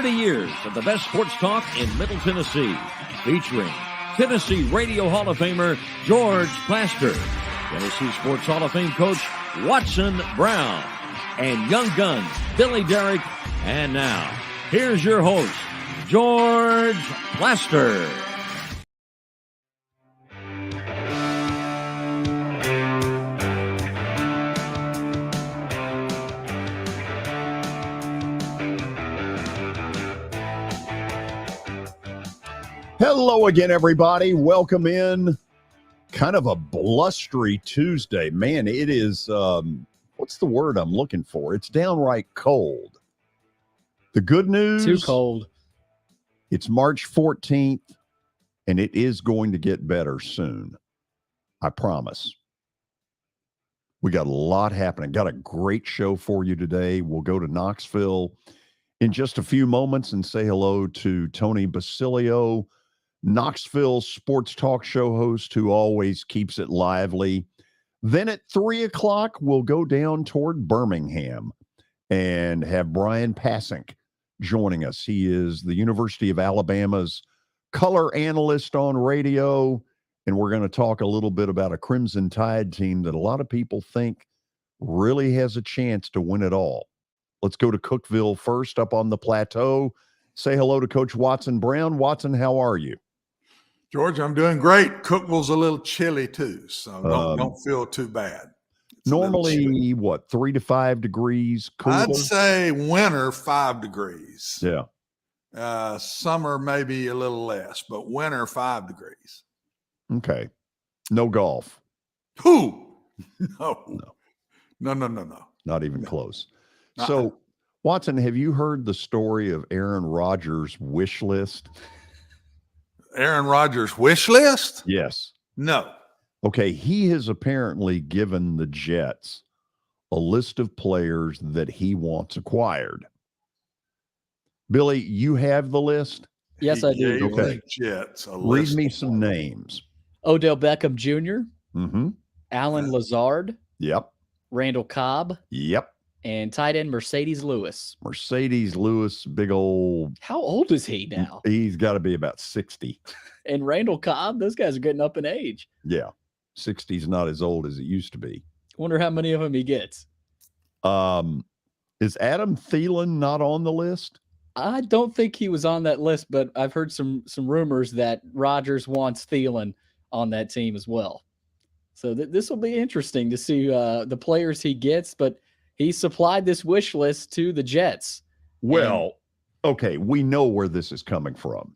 30 years of the best sports talk in Middle Tennessee, featuring Tennessee Radio Hall of Famer George Plaster, Tennessee Sports Hall of Fame coach Watson Brown, and Young Guns Billy Derrick. And now, here's your host, George Plaster. Hello again, everybody. Welcome in. Kind of a blustery Tuesday. Man, it is, what's the word I'm looking for? It's downright cold. The good news. Too cold. It's March 14th, and it is going to get better soon. I promise. We got a lot happening. Got a great show for you today. We'll go to Knoxville in just a few moments and say hello to Tony Basilio, Knoxville sports talk show host who always keeps it lively. Then at 3 o'clock, we'll go down toward Birmingham and have Bryan Passink joining us. He is the University of Alabama's color analyst on radio, and we're going to talk a little bit about a Crimson Tide team that a lot of people think really has a chance to win it all. Let's go to Cookeville first, up on the plateau. Say hello to Coach Watson Brown. Watson, how are you? George, I'm doing great. Cookeville's a little chilly too, so don't feel too bad. It's normally, what, 3 to 5 degrees cooler? I'd say winter 5 degrees. Yeah. Summer maybe a little less, but winter 5 degrees. Okay. No golf. Who? No. Not even close. So, Watson, have you heard the story of Aaron Rodgers' wish list? Aaron Rodgers' wish list? Yes. No. Okay, he has apparently given the Jets a list of players that he wants acquired. Billy, you have the list? Yes, I do. Okay. Jets, read me some names. Odell Beckham Jr., Mm-hmm. Alan Lazard, Yep. Randall Cobb, Yep. and tight end Mercedes Lewis. Mercedes Lewis, big old. How old is he now? He's got to be about 60. And Randall Cobb, those guys are getting up in age. Yeah. 60 is not as old as it used to be. Wonder how many of them he gets. Is Adam Thielen not on the list? I don't think he was on that list, but I've heard some rumors that Rodgers wants Thielen on that team as well. So this will be interesting to see the players he gets, but he supplied this wish list to the Jets. Well, okay, we know where this is coming from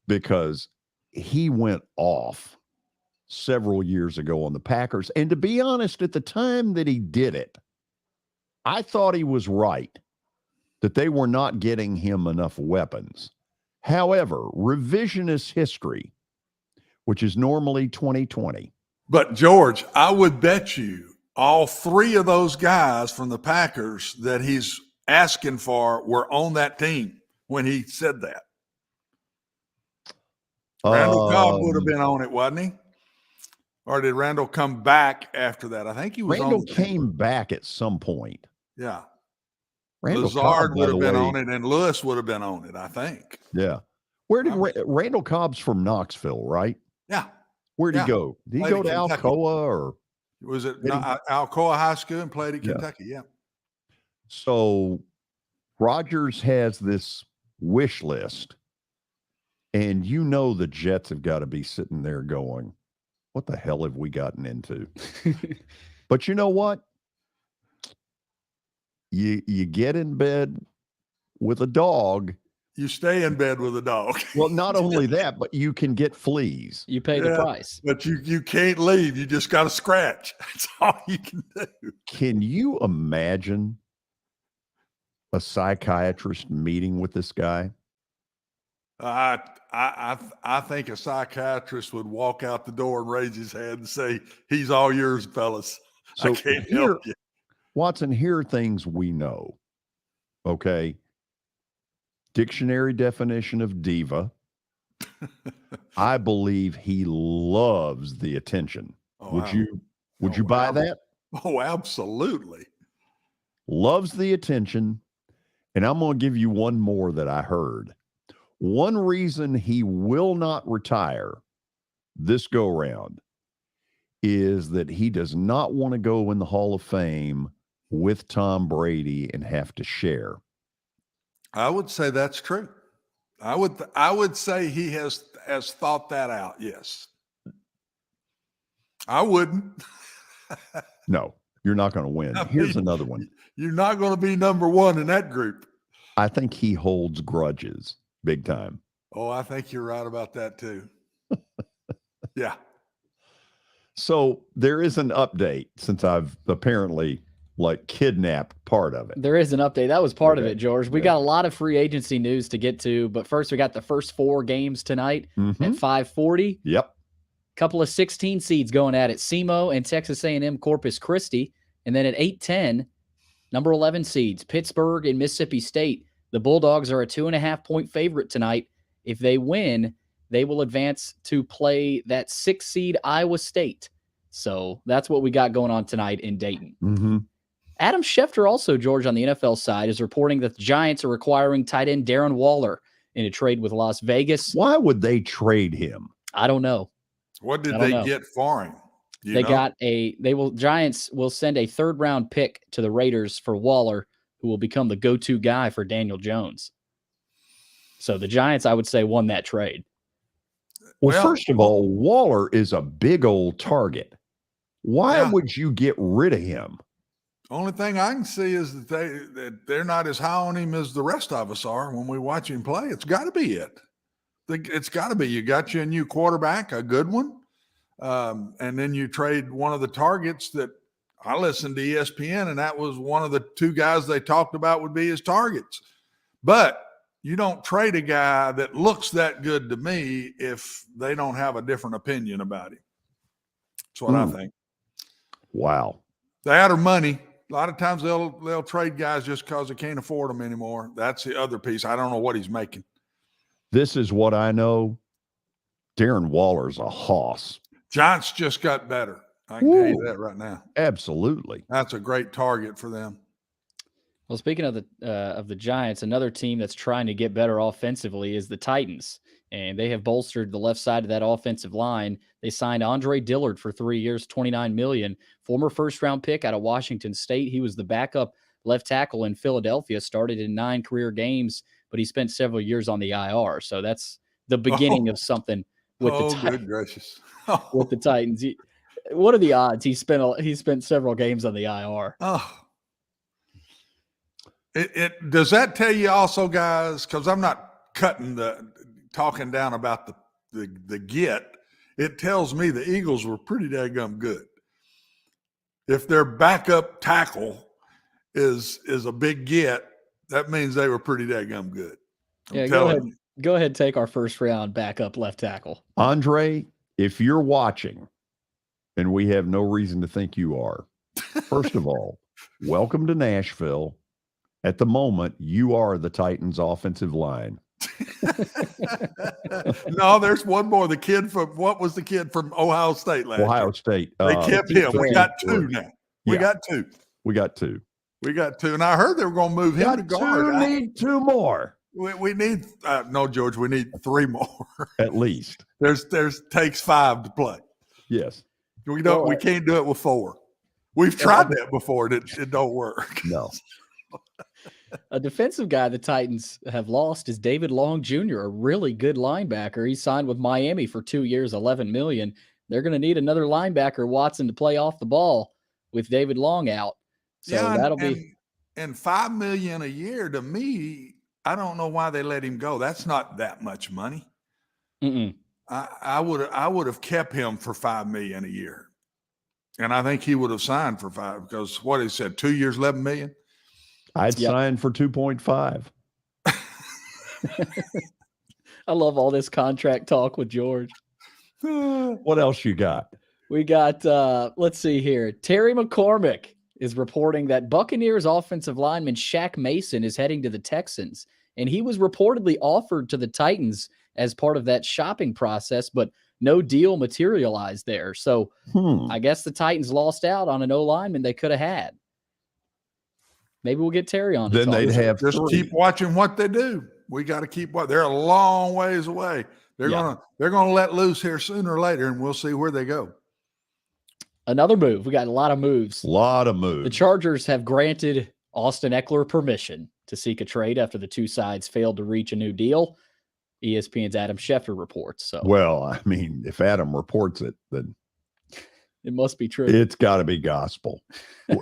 because he went off several years ago on the Packers. And to be honest, at the time that he did it, I thought he was right, that they were not getting him enough weapons. However, revisionist history, which is normally 2020. But, George, I would bet you all three of those guys from the Packers that he's asking for were on that team when he said that. Randall Cobb would have been on it, wasn't he? Or did Randall come back after that? I think he was Randall on the came team. back at some point. Yeah. Randall Lazard Cobb, would have been on it, and Lewis would have been on it, I think. Yeah. Where did Randall Cobb's from? Knoxville, right? Yeah. Where'd he go? Did he Played go to at Kentucky. Alcoa or? Was it Alcoa High School and played at Kentucky? Yeah. So Rodgers has this wish list, and you know the Jets have got to be sitting there going, what the hell have we gotten into? But you know what? You get in bed with a dog. You stay in bed with a dog. Well, not only that, but you can get fleas. You pay the price. But you can't leave. You just got to scratch. That's all you can do. Can you imagine a psychiatrist meeting with this guy? I think a psychiatrist would walk out the door and raise his hand and say, he's all yours, fellas. So I can't help you. Watson, here are things we know. Okay. Dictionary definition of diva. I believe he loves the attention. Would you buy that? Oh, absolutely. Loves the attention And I'm going to give you one more that I heard. One reason he will not retire this go round is that he does not want to go in the Hall of Fame with Tom Brady and have to share. I would say that's true. I would say he has thought that out. Yes. I wouldn't. No, you're not going to win. Here's another one. You're not going to be number one in that group. I think he holds grudges big time. Oh, I think you're right about that too. Yeah. So there is an update since I've apparently kidnapped part of it. There is an update. That was part of it, George. We got a lot of free agency news to get to, but first we got the first 4 games tonight at 5:40. Yep. Couple of 16 seeds going at it. SEMO and Texas A&M Corpus Christi. And then at 8:10, number 11 seeds, Pittsburgh and Mississippi State. The Bulldogs are a 2.5-point favorite tonight. If they win, they will advance to play that 6 seed Iowa State. So that's what we got going on tonight in Dayton. Mm-hmm. Adam Schefter also, George, on the NFL side, is reporting that the Giants are acquiring tight end Darren Waller in a trade with Las Vegas. Why would they trade him? I don't know. What did they get for him? Giants will send a 3rd-round pick to the Raiders for Waller, who will become the go-to guy for Daniel Jones. So the Giants, I would say, won that trade. Well, first of all, Waller is a big old target. Why would you get rid of him? Only thing I can see is that they're not as high on him as the rest of us are when we watch him play. It's got to be it. It's got to be. You got you a new quarterback, a good one, and then you trade one of the targets that I listened to ESPN, and that was one of the 2 guys they talked about would be his targets. But you don't trade a guy that looks that good to me if they don't have a different opinion about him. That's what I think. Wow. They out of money. A lot of times they'll trade guys just because they can't afford them anymore. That's the other piece. I don't know what he's making. This is what I know. Darren Waller's a hoss. Giants just got better. I can tell you that right now. Absolutely. That's a great target for them. Well, speaking of the Giants, another team that's trying to get better offensively is the Titans, and they have bolstered the left side of that offensive line. They signed Andre Dillard for 3 years, $29 million, former first-round pick out of Washington State. He was the backup left tackle in Philadelphia, started in 9 career games, but he spent several years on the IR. So that's the beginning of something with the Titans. Good gracious. With the Titans. What are the odds? He spent several games on the IR. Oh. It does that tell you also, guys, because I'm not talking down about the get. It tells me the Eagles were pretty daggum good. If their backup tackle is a big get, that means they were pretty daggum good. Go ahead and take our first round backup left tackle. Andre, if you're watching, and we have no reason to think you are, first of all, welcome to Nashville. At the moment, you are the Titans' offensive line. No, there's one more. What was the kid from Ohio State last year? Ohio State. They kept him. We got 2 now. We got 2. We got 2. We got 2. And I heard they were going to move him to guard. We need 2 more. We need no, George, we need 3 more. At least. There's takes 5 to play. Yes. We can't do it with 4. We've tried that before. It don't work. No. A defensive guy the Titans have lost is David Long Jr., a really good linebacker. He signed with Miami for 2 years, $11 million. They're going to need another linebacker, Watson, to play off the ball with David Long out. So that'll be $5 million a year. To me, I don't know why they let him go. That's not that much money. I would have kept him for $5 million a year, and I think he would have signed for 5 because what he said, 2 years, $11 million. I'd sign for 2.5. I love all this contract talk with George. What else you got? We got, let's see here. Terry McCormick is reporting that Buccaneers offensive lineman Shaq Mason is heading to the Texans, and he was reportedly offered to the Titans as part of that shopping process, but no deal materialized there. So I guess the Titans lost out on an O-lineman they could have had. Maybe we'll get Terry on. Then they'd have just three. keep watching what they do. We got to keep watching. They're a long ways away. They're gonna let loose here sooner or later, and we'll see where they go. Another move. We got a lot of moves. The Chargers have granted Austin Eckler permission to seek a trade after the two sides failed to reach a new deal. ESPN's Adam Schefter reports. So, well, I mean, if Adam reports it, then it must be true. It's got to be gospel.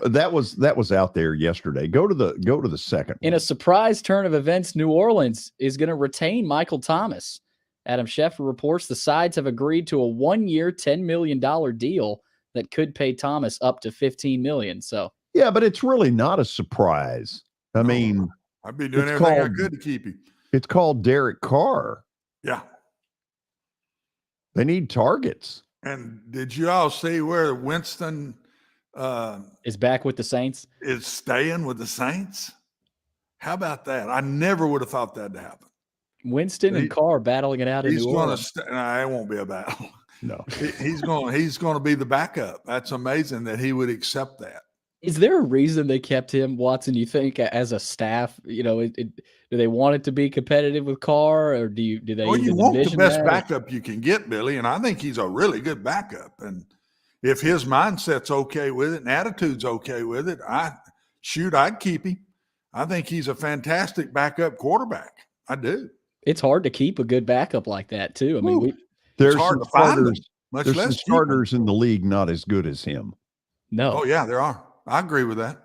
that was out there yesterday. Go to the second one. In a surprise turn of events, New Orleans is going to retain Michael Thomas. Adam Schefter reports the sides have agreed to a 1-year, $10 million deal that could pay Thomas up to $15 million. So yeah, but it's really not a surprise. I mean, I'd be doing everything I could to keep him. It's called Derek Carr. Yeah, they need targets. And did you all see where Winston is back with the Saints? Is staying with the Saints? How about that? I never would have thought that to happen. Winston and Carr battling it out in New Orleans. No, it won't be a battle. No, he's going to be the backup. That's amazing that he would accept that. Is there a reason they kept him, Watson? You think as a staff, do they want it to be competitive with Carr, or do they? Well, you want the best backup you can get, Billy, and I think he's a really good backup. And if his mindset's okay with it and attitude's okay with it, I'd keep him. I think he's a fantastic backup quarterback. I do. It's hard to keep a good backup like that too. I mean, there's hard some to find starters. Much There's less some starters in the league not as good as him. No. Oh yeah, there are. I agree with that.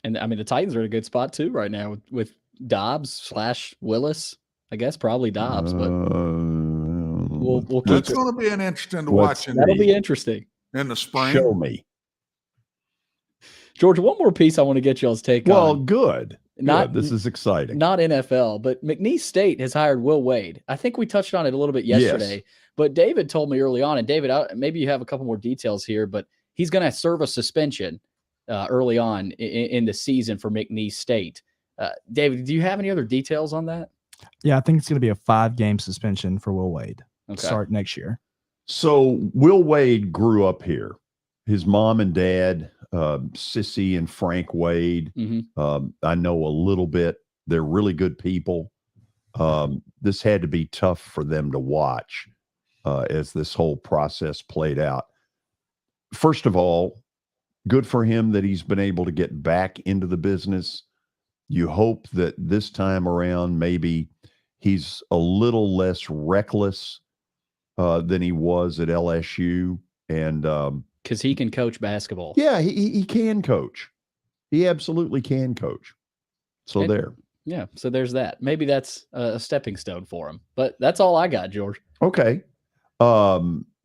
And I mean, the Titans are in a good spot too right now with Dobbs / Willis. I guess probably Dobbs, but we'll keep That's going to be an interesting to watch. That'll be interesting in the spring. Show me, George. One more piece I want to get y'all's take on. Well, good. This is exciting. Not NFL, but McNeese State has hired Will Wade. I think we touched on it a little bit yesterday, but David told me early on, and David, maybe you have a couple more details here, but he's going to serve a suspension early on in the season for McNeese State. David, do you have any other details on that? Yeah, I think it's going to be a 5-game suspension for Will Wade. Start next year. So Will Wade grew up here. His mom and dad, Sissy and Frank Wade, I know a little bit. They're really good people. This had to be tough for them to watch as this whole process played out. First of all, good for him that he's been able to get back into the business. You hope that this time around, maybe he's a little less reckless than he was at LSU. And because he can coach basketball. Yeah, he can coach. He absolutely can coach. So Yeah, so there's that. Maybe that's a stepping stone for him. But that's all I got, George. Okay.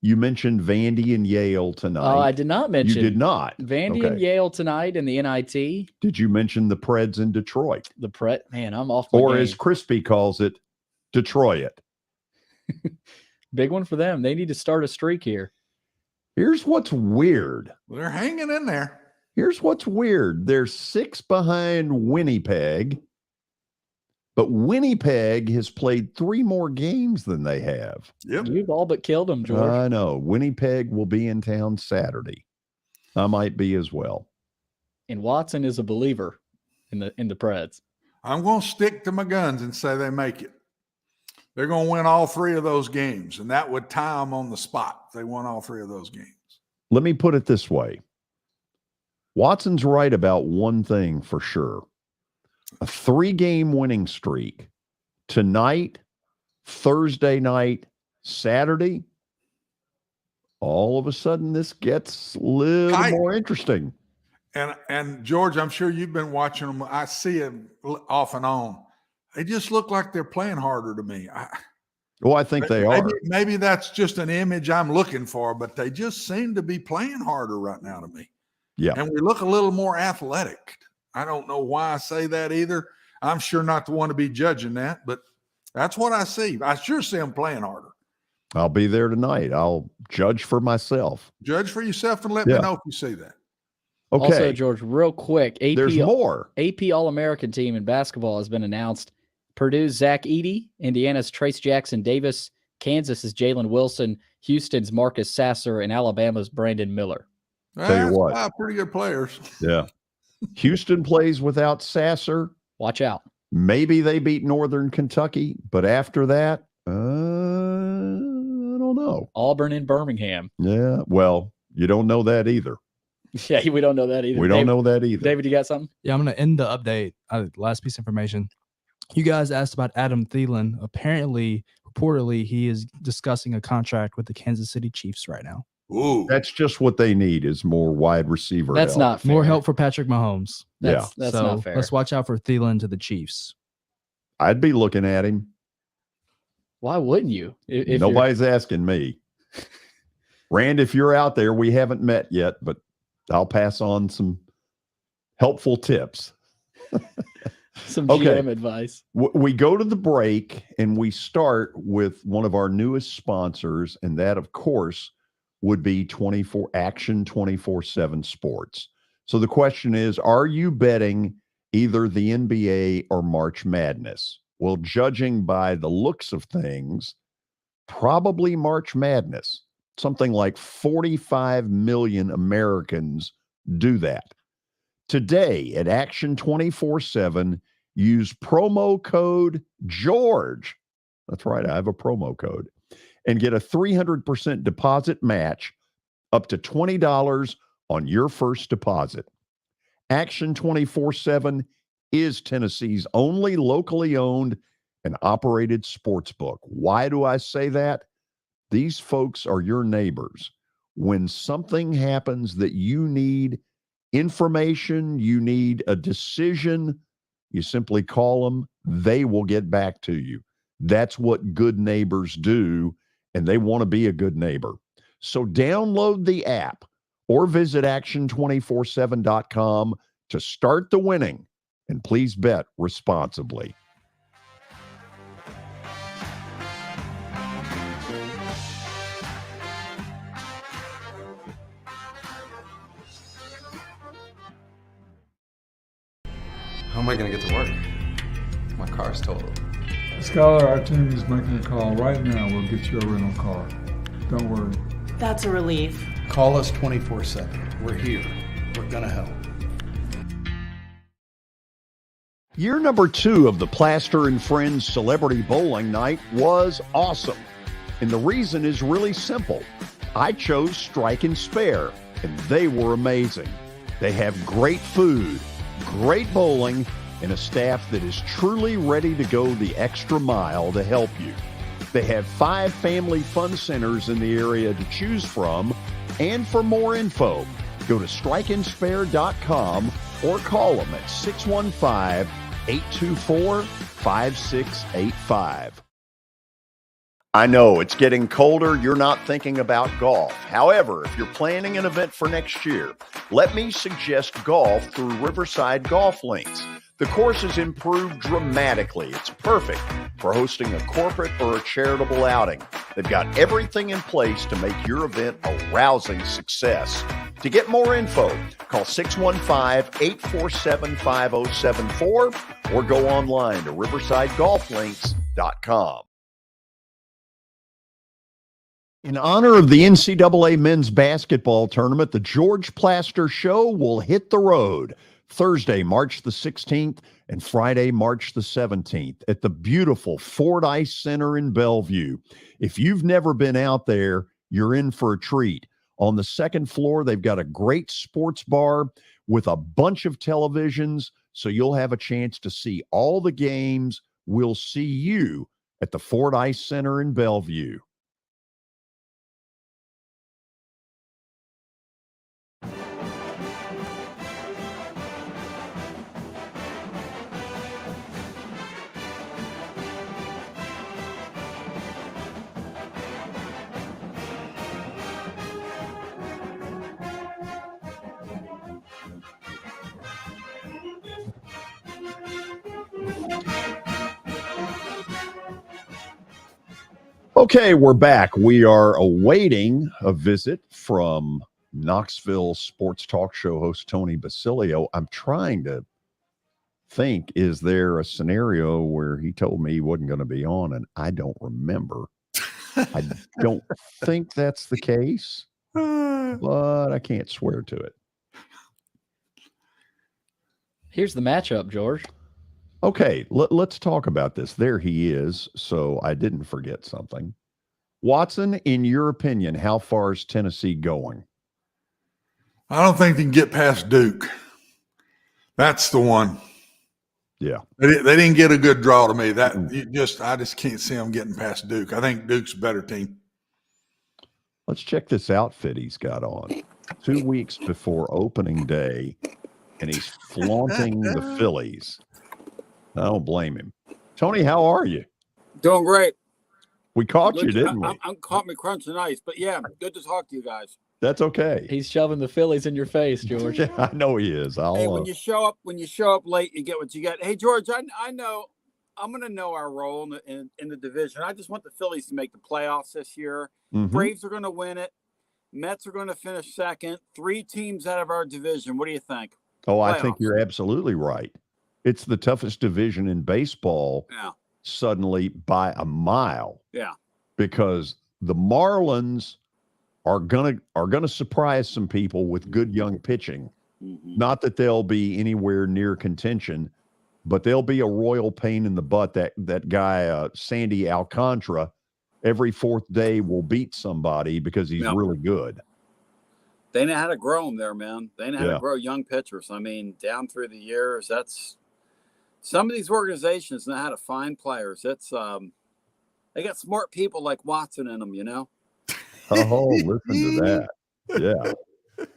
You mentioned Vandy and Yale tonight. Oh, I did not mention. You did not. Vandy and Yale tonight in the NIT. Did you mention the Preds in Detroit? The Pred, man, I'm off my Or game. as Crispy calls it, Detroit. Big one for them. They need to start a streak here. Here's what's weird. They're hanging in there. Here's what's weird. They're 6 behind Winnipeg, but Winnipeg has played 3 more games than they have. Yep. You've all but killed them, George. I know. Winnipeg will be in town Saturday. I might be as well. And Watson is a believer in the Preds. I'm going to stick to my guns and say they make it. They're going to win all 3 of those games, and that would tie them on the spot if they won all 3 of those games. Let me put it this way. Watson's right about one thing for sure. A 3-game winning streak tonight, Thursday night, Saturday. All of a sudden, this gets a little more interesting. And George, I'm sure you've been watching them. I see them off and on. They just look like they're playing harder to me. I think they are. Maybe that's just an image I'm looking for, but they just seem to be playing harder right now to me. Yeah. And we look a little more athletic. I don't know why I say that either. I'm sure not the one to be judging that, but that's what I see. I sure see them playing harder. I'll be there tonight. I'll judge for myself. Judge for yourself and let me know if you see that. Okay. Also, George, real quick, there's more. AP All-American team in basketball has been announced. Purdue's Zach Edey, Indiana's Trace Jackson Davis, Kansas's Jalen Wilson, Houston's Marcus Sasser, and Alabama's Brandon Miller. Tell you what. 5 pretty good players. Yeah. Houston plays without Sasser. Watch out. Maybe they beat Northern Kentucky, but after that, I don't know. Auburn and Birmingham. Yeah, well, you don't know that either. Yeah, we don't know that either. We don't know that either. David, you got something? Yeah, I'm going to end the update. Last piece of information. You guys asked about Adam Thielen. Apparently, reportedly, he is discussing a contract with the Kansas City Chiefs right now. Ooh, That's just what they need is more wide receiver That's help. not fair. More help for Patrick Mahomes. That's So not fair. let's watch out for Thielen to the Chiefs. I'd be looking at him. Why wouldn't you? If Nobody's asking me. Rand, if you're out there, we haven't met yet, but I'll pass on some helpful tips. some Okay. GM advice. We go to the break and we start with one of our newest sponsors, and that, of course, would be Action 24/7 Sports. So the question is, are you betting either the NBA or March Madness? Well, judging by the looks of things, probably March Madness. Something like 45 million Americans do that. Today at Action 24/7, use promo code George. That's right, I have a promo code. And get a 300% deposit match up to $20 on your first deposit. Action 24/7 is Tennessee's only locally owned and operated sports book. Why do I say that? These folks are your neighbors. When something happens that you need information, you need a decision, you simply call them. They will get back to you. That's what good neighbors do, and they want to be a good neighbor. So download the app or visit action247.com to start the winning, and please bet responsibly. How am I going to get to work? My car's totaled. Scholar, our team is making a call right now. We'll get you a rental car. Don't worry. That's a relief. Call us 24/7. We're here. We're going to help. Year number 2 of the Plaster and Friends Celebrity Bowling Night was awesome. And the reason is really simple. I chose Strike and Spare, and they were amazing. They have great food, great bowling, and a staff that is truly ready to go the extra mile to help you. They have 5 family fun centers in the area to choose from. And for more info, go to strikeandspare.com or call them at 615-824-5685. I know it's getting colder. You're not thinking about golf. However, if you're planning an event for next year, let me suggest golf through Riverside Golf Links. The course has improved dramatically. It's perfect for hosting a corporate or a charitable outing. They've got everything in place to make your event a rousing success. To get more info, call 615-847-5074 or go online to riversidegolflinks.com. In honor of the NCAA men's basketball tournament, the George Plaster Show will hit the road Thursday, March the 16th and Friday, March the 17th at the beautiful Fordyce Center in Bellevue. If you've never been out there, you're in for a treat. On the second floor, they've got a great sports bar with a bunch of televisions, so you'll have a chance to see all the games. We'll see you at the Fordyce Center in Bellevue. Okay, we're back. We are awaiting a visit from Knoxville sports talk show host Tony Basilio. I'm trying to think, is there a scenario where he told me he wasn't going to be on and I don't remember? I don't think that's the case, but I can't swear to it. Here's the matchup, George. Okay, let's talk about this. There he is. So I didn't forget something. Watson, in your opinion, how far is Tennessee going? I don't think they can get past Duke. That's the one. Yeah. They didn't get a good draw to me. I just can't see them getting past Duke. I think Duke's a better team. Let's check this outfit he's got on. 2 weeks before opening day, and he's flaunting the Phillies. I don't blame him. Tony, how are you? Doing great. We caught you, didn't we? I'm caught me crunching ice, but yeah, good to talk to you guys. That's okay. He's shoving the Phillies in your face, George. Yeah, I know he is. Hey, when you show up late, you get what you get. Hey, George, I know I'm going to know our role in the division. I just want the Phillies to make the playoffs this year. Mhm. Braves are going to win it. Mets are going to finish second. 3 teams out of our division. What do you think? Oh, Playoffs. I think you're absolutely right. It's the toughest division in baseball. Yeah. Suddenly by a mile. Yeah. Because the Marlins are gonna surprise some people with good young pitching. Mm-hmm. Not that they'll be anywhere near contention, but they'll be a royal pain in the butt. That guy Sandy Alcantara, every 4th day will beat somebody because he's really good. They know how to grow them there, man. They know how to grow young pitchers. I mean, down through the years, that's some of these organizations know how to find players. It's they got smart people like Watson in them, you know. Oh, listen to that. Yeah.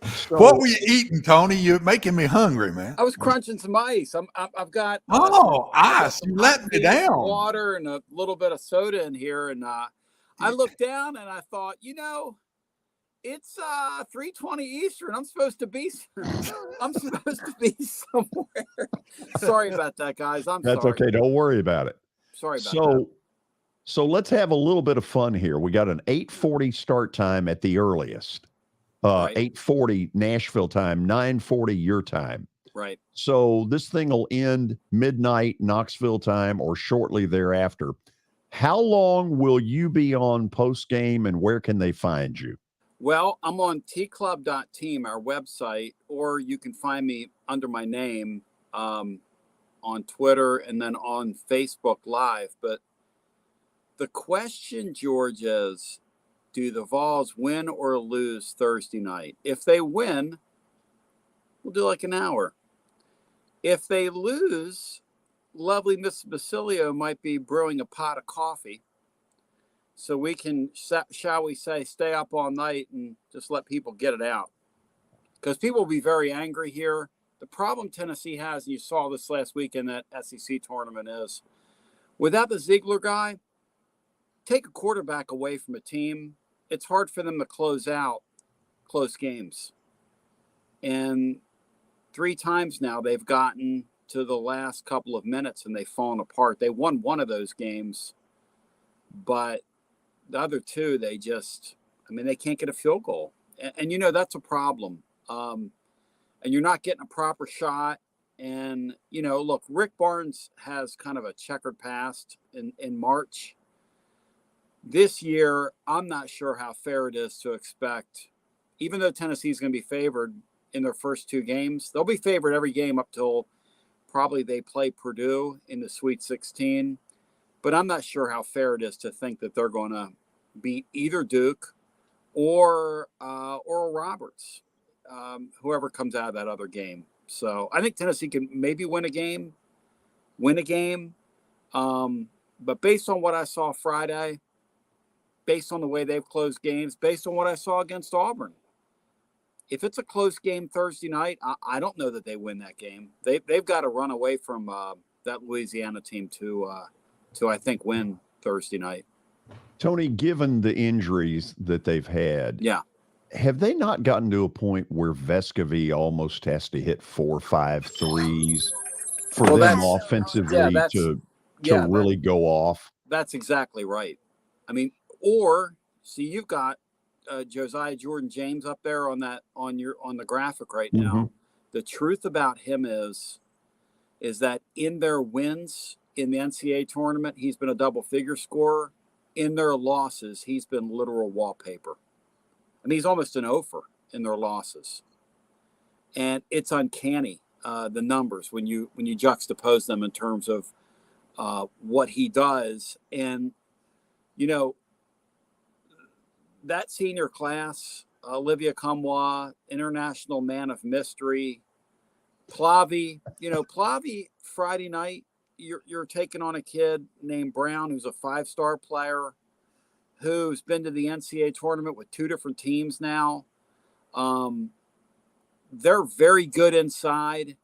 So, What were you eating, Tony? You're making me hungry, man. I was crunching some ice. I've got ice. You let me down. Water and a little bit of soda in here, and I looked down and I thought, it's 3:20 Eastern. I'm supposed to be somewhere. Sorry about that, guys. That's sorry. Okay. Don't worry about it. Sorry about that. So let's have a little bit of fun here. We got an 8:40 start time at the earliest. 8:40 Nashville time, 9:40 your time. Right. So this thing will end midnight Knoxville time or shortly thereafter. How long will you be on post game, and where can they find you? Well, I'm on tclub.team, our website, or you can find me under my name on Twitter and then on Facebook Live. But the question, George, is, do the Vols win or lose Thursday night? If they win, we'll do like an hour. If they lose, lovely Miss Basilio might be brewing a pot of coffee. So we can, shall we say, stay up all night and just let people get it out. Because people will be very angry here. The problem Tennessee has, and you saw this last week in that SEC tournament, is without the Ziegler guy, take a quarterback away from a team, it's hard for them to close out close games. And 3 times now they've gotten to the last couple of minutes and they've fallen apart. They won one of those games, but the other 2, they can't get a field goal. And that's a problem. And you're not getting a proper shot. And, look, Rick Barnes has kind of a checkered past in March. This year, I'm not sure how fair it is to expect, even though Tennessee's going to be favored in their first 2 games, they'll be favored every game up till probably they play Purdue in the Sweet 16. But I'm not sure how fair it is to think that they're going to beat either Duke or Roberts, whoever comes out of that other game. So I think Tennessee can maybe win a game. But based on what I saw Friday, based on the way they've closed games, based on what I saw against Auburn, if it's a close game Thursday night, I don't know that they win that game. They've got to run away from that Louisiana team to I think win Thursday night. Tony, given the injuries that they've had, have they not gotten to a point where Vescovy almost has to hit 4 or 5 threes for them offensively to really go off? That's exactly right. I mean, or see, you've got Josiah Jordan James up there on the graphic right now. Mm-hmm. The truth about him is that in their wins in the NCAA tournament, he's been a double-figure scorer. In their losses, he's been literal wallpaper. I mean, he's almost an offer in their losses. And it's uncanny the numbers when you juxtapose them in terms of what he does. And, you know, that senior class, Olivia Kamwa, International Man of Mystery, Plavi, Friday night, you're taking on a kid named Brown, who's a 5-star player, who's been to the NCAA tournament with 2 different teams now. They're very good inside.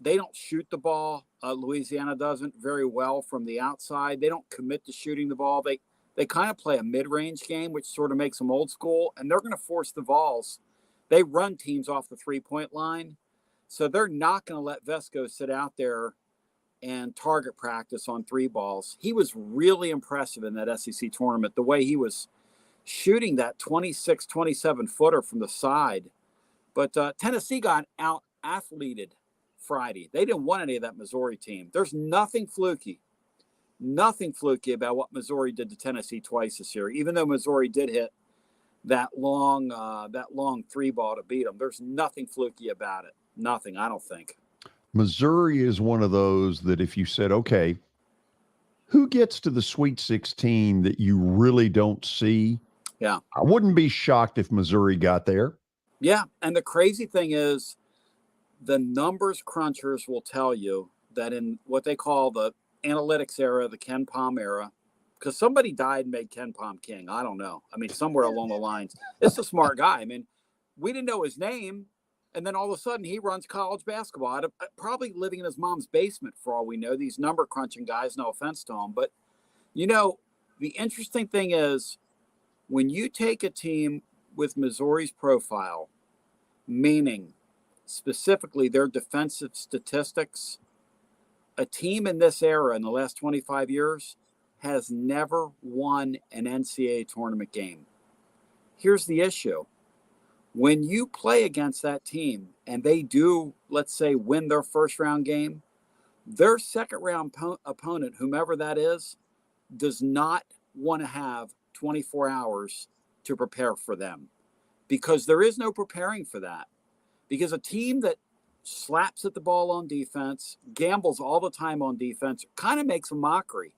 They don't shoot the ball. Louisiana doesn't very well from the outside. They don't commit to shooting the ball. They kind of play a mid-range game, which sort of makes them old school, and they're going to force the Vols. They run teams off the 3-point line, so they're not going to let Vesco sit out there and target practice on 3 balls. He was really impressive in that SEC tournament, the way he was shooting that 26, 27-footer from the side. But Tennessee got out-athleted Friday. They didn't want any of that Missouri team. There's nothing fluky about what Missouri did to Tennessee twice this year, even though Missouri did hit that long 3-ball to beat them. There's nothing fluky about it. Nothing, I don't think. Missouri is one of those that if you said, okay, who gets to the Sweet 16 that you really don't see? Yeah. I wouldn't be shocked if Missouri got there. Yeah, and the crazy thing is the numbers crunchers will tell you that in what they call the analytics era, the Ken Pom era, because somebody died and made Ken Pom king. I don't know. I mean, somewhere along the lines. It's a smart guy. I mean, we didn't know his name. And then all of a sudden he runs college basketball, probably living in his mom's basement for all we know. These number crunching guys, no offense to them. But, you know, the interesting thing is when you take a team with Missouri's profile, meaning specifically their defensive statistics, a team in this era in the last 25 years has never won an NCAA tournament game. Here's the issue. When you play against that team and they do, let's say, win their first round game, their second round opponent, whomever that is, does not want to have 24 hours to prepare for them, because there is no preparing for that. Because a team that slaps at the ball on defense, gambles all the time on defense, kind of makes a mockery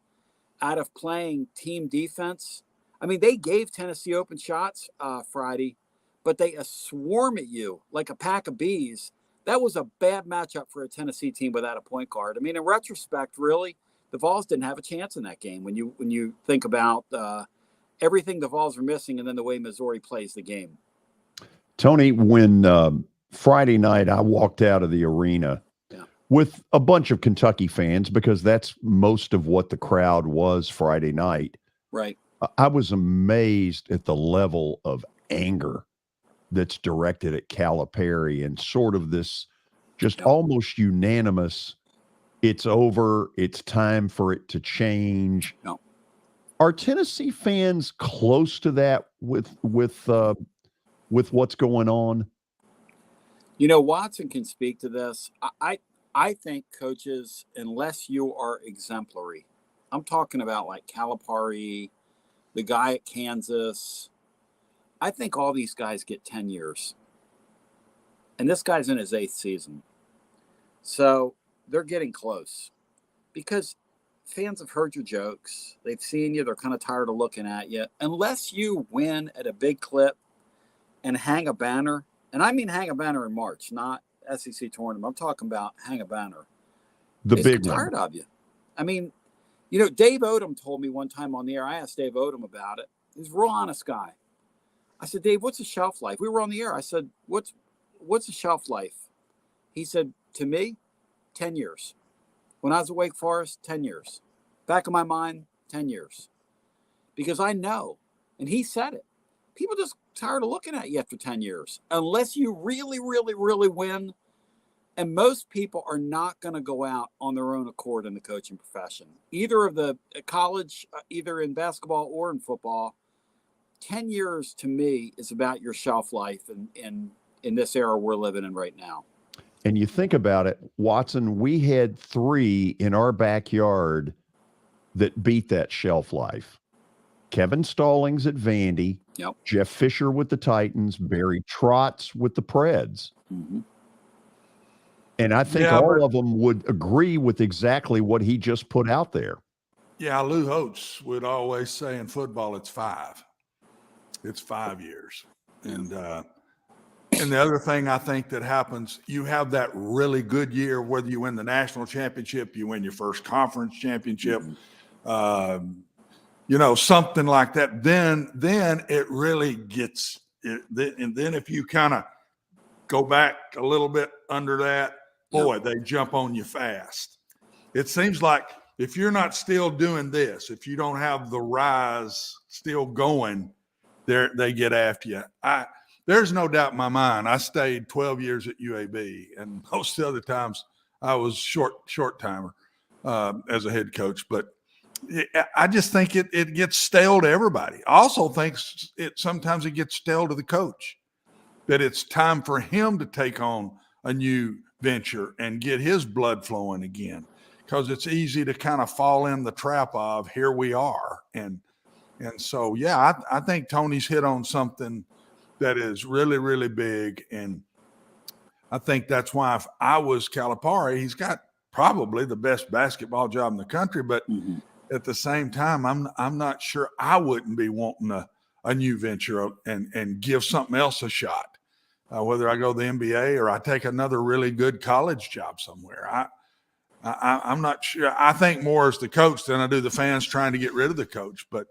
out of playing team defense. I mean, they gave Tennessee open shots Friday, but they swarm at you like a pack of bees. That was a bad matchup for a Tennessee team without a point guard. I mean, in retrospect, really, the Vols didn't have a chance in that game when you think about everything the Vols were missing and then the way Missouri plays the game. Tony, when Friday night I walked out of the arena with a bunch of Kentucky fans, because that's most of what the crowd was Friday night. Right. I was amazed at the level of anger that's directed at Calipari and sort of this just almost unanimous, it's over, it's time for it to change. No. Are Tennessee fans close to that with what's going on? You know, Watson can speak to this. I think coaches, unless you are exemplary, I'm talking about like Calipari, the guy at Kansas, I think all these guys get 10 years. And this guy's in his 8th season. So they're getting close because fans have heard your jokes. They've seen you. They're kind of tired of looking at you. Unless you win at a big clip and hang a banner, and I mean hang a banner in March, not SEC tournament. I'm talking about hang a banner. The they big get tired of you. I mean, you know, Dave Odom told me one time on the air, I asked Dave Odom about it. He's a real honest guy. I said, Dave, what's a shelf life? We were on the air. I said, what's a shelf life? He said, to me, 10 years. When I was at Wake Forest, 10 years. Back of my mind, 10 years. Because I know, and he said it, people just tired of looking at you after 10 years. Unless you really, really, really win. And most people are not going to go out on their own accord in the coaching profession. Either of the college, either in basketball or in football. 10 years to me is about your shelf life in this era we're living in right now. And you think about it, Watson, we had 3 in our backyard that beat that shelf life. Kevin Stallings at Vandy, Jeff Fisher with the Titans, Barry Trotz with the Preds. Mm-hmm. And I think all of them would agree with exactly what he just put out there. Yeah, Lou Holtz would always say in football, it's 5. It's 5 years. And the other thing I think that happens, you have that really good year, whether you win the national championship, you win your first conference championship, something like that. Then it really gets it. And then if you kind of go back a little bit under that, boy, they jump on you fast. It seems like if you're not still doing this, if you don't have the rise still going, they get after you. There's no doubt in my mind. I stayed 12 years at UAB, and most of the other times I was short timer as a head coach. But I just think it gets stale to everybody. I also think sometimes it gets stale to the coach, that it's time for him to take on a new venture and get his blood flowing again, because it's easy to kind of fall in the trap of here we are. And so, yeah, I think Tony's hit on something that is really, really big. And I think that's why if I was Calipari, he's got probably the best basketball job in the country. But at the same time, I'm not sure I wouldn't be wanting a new venture and give something else a shot, whether I go to the NBA or I take another really good college job somewhere. I'm not sure. I think more as the coach than I do the fans trying to get rid of the coach. But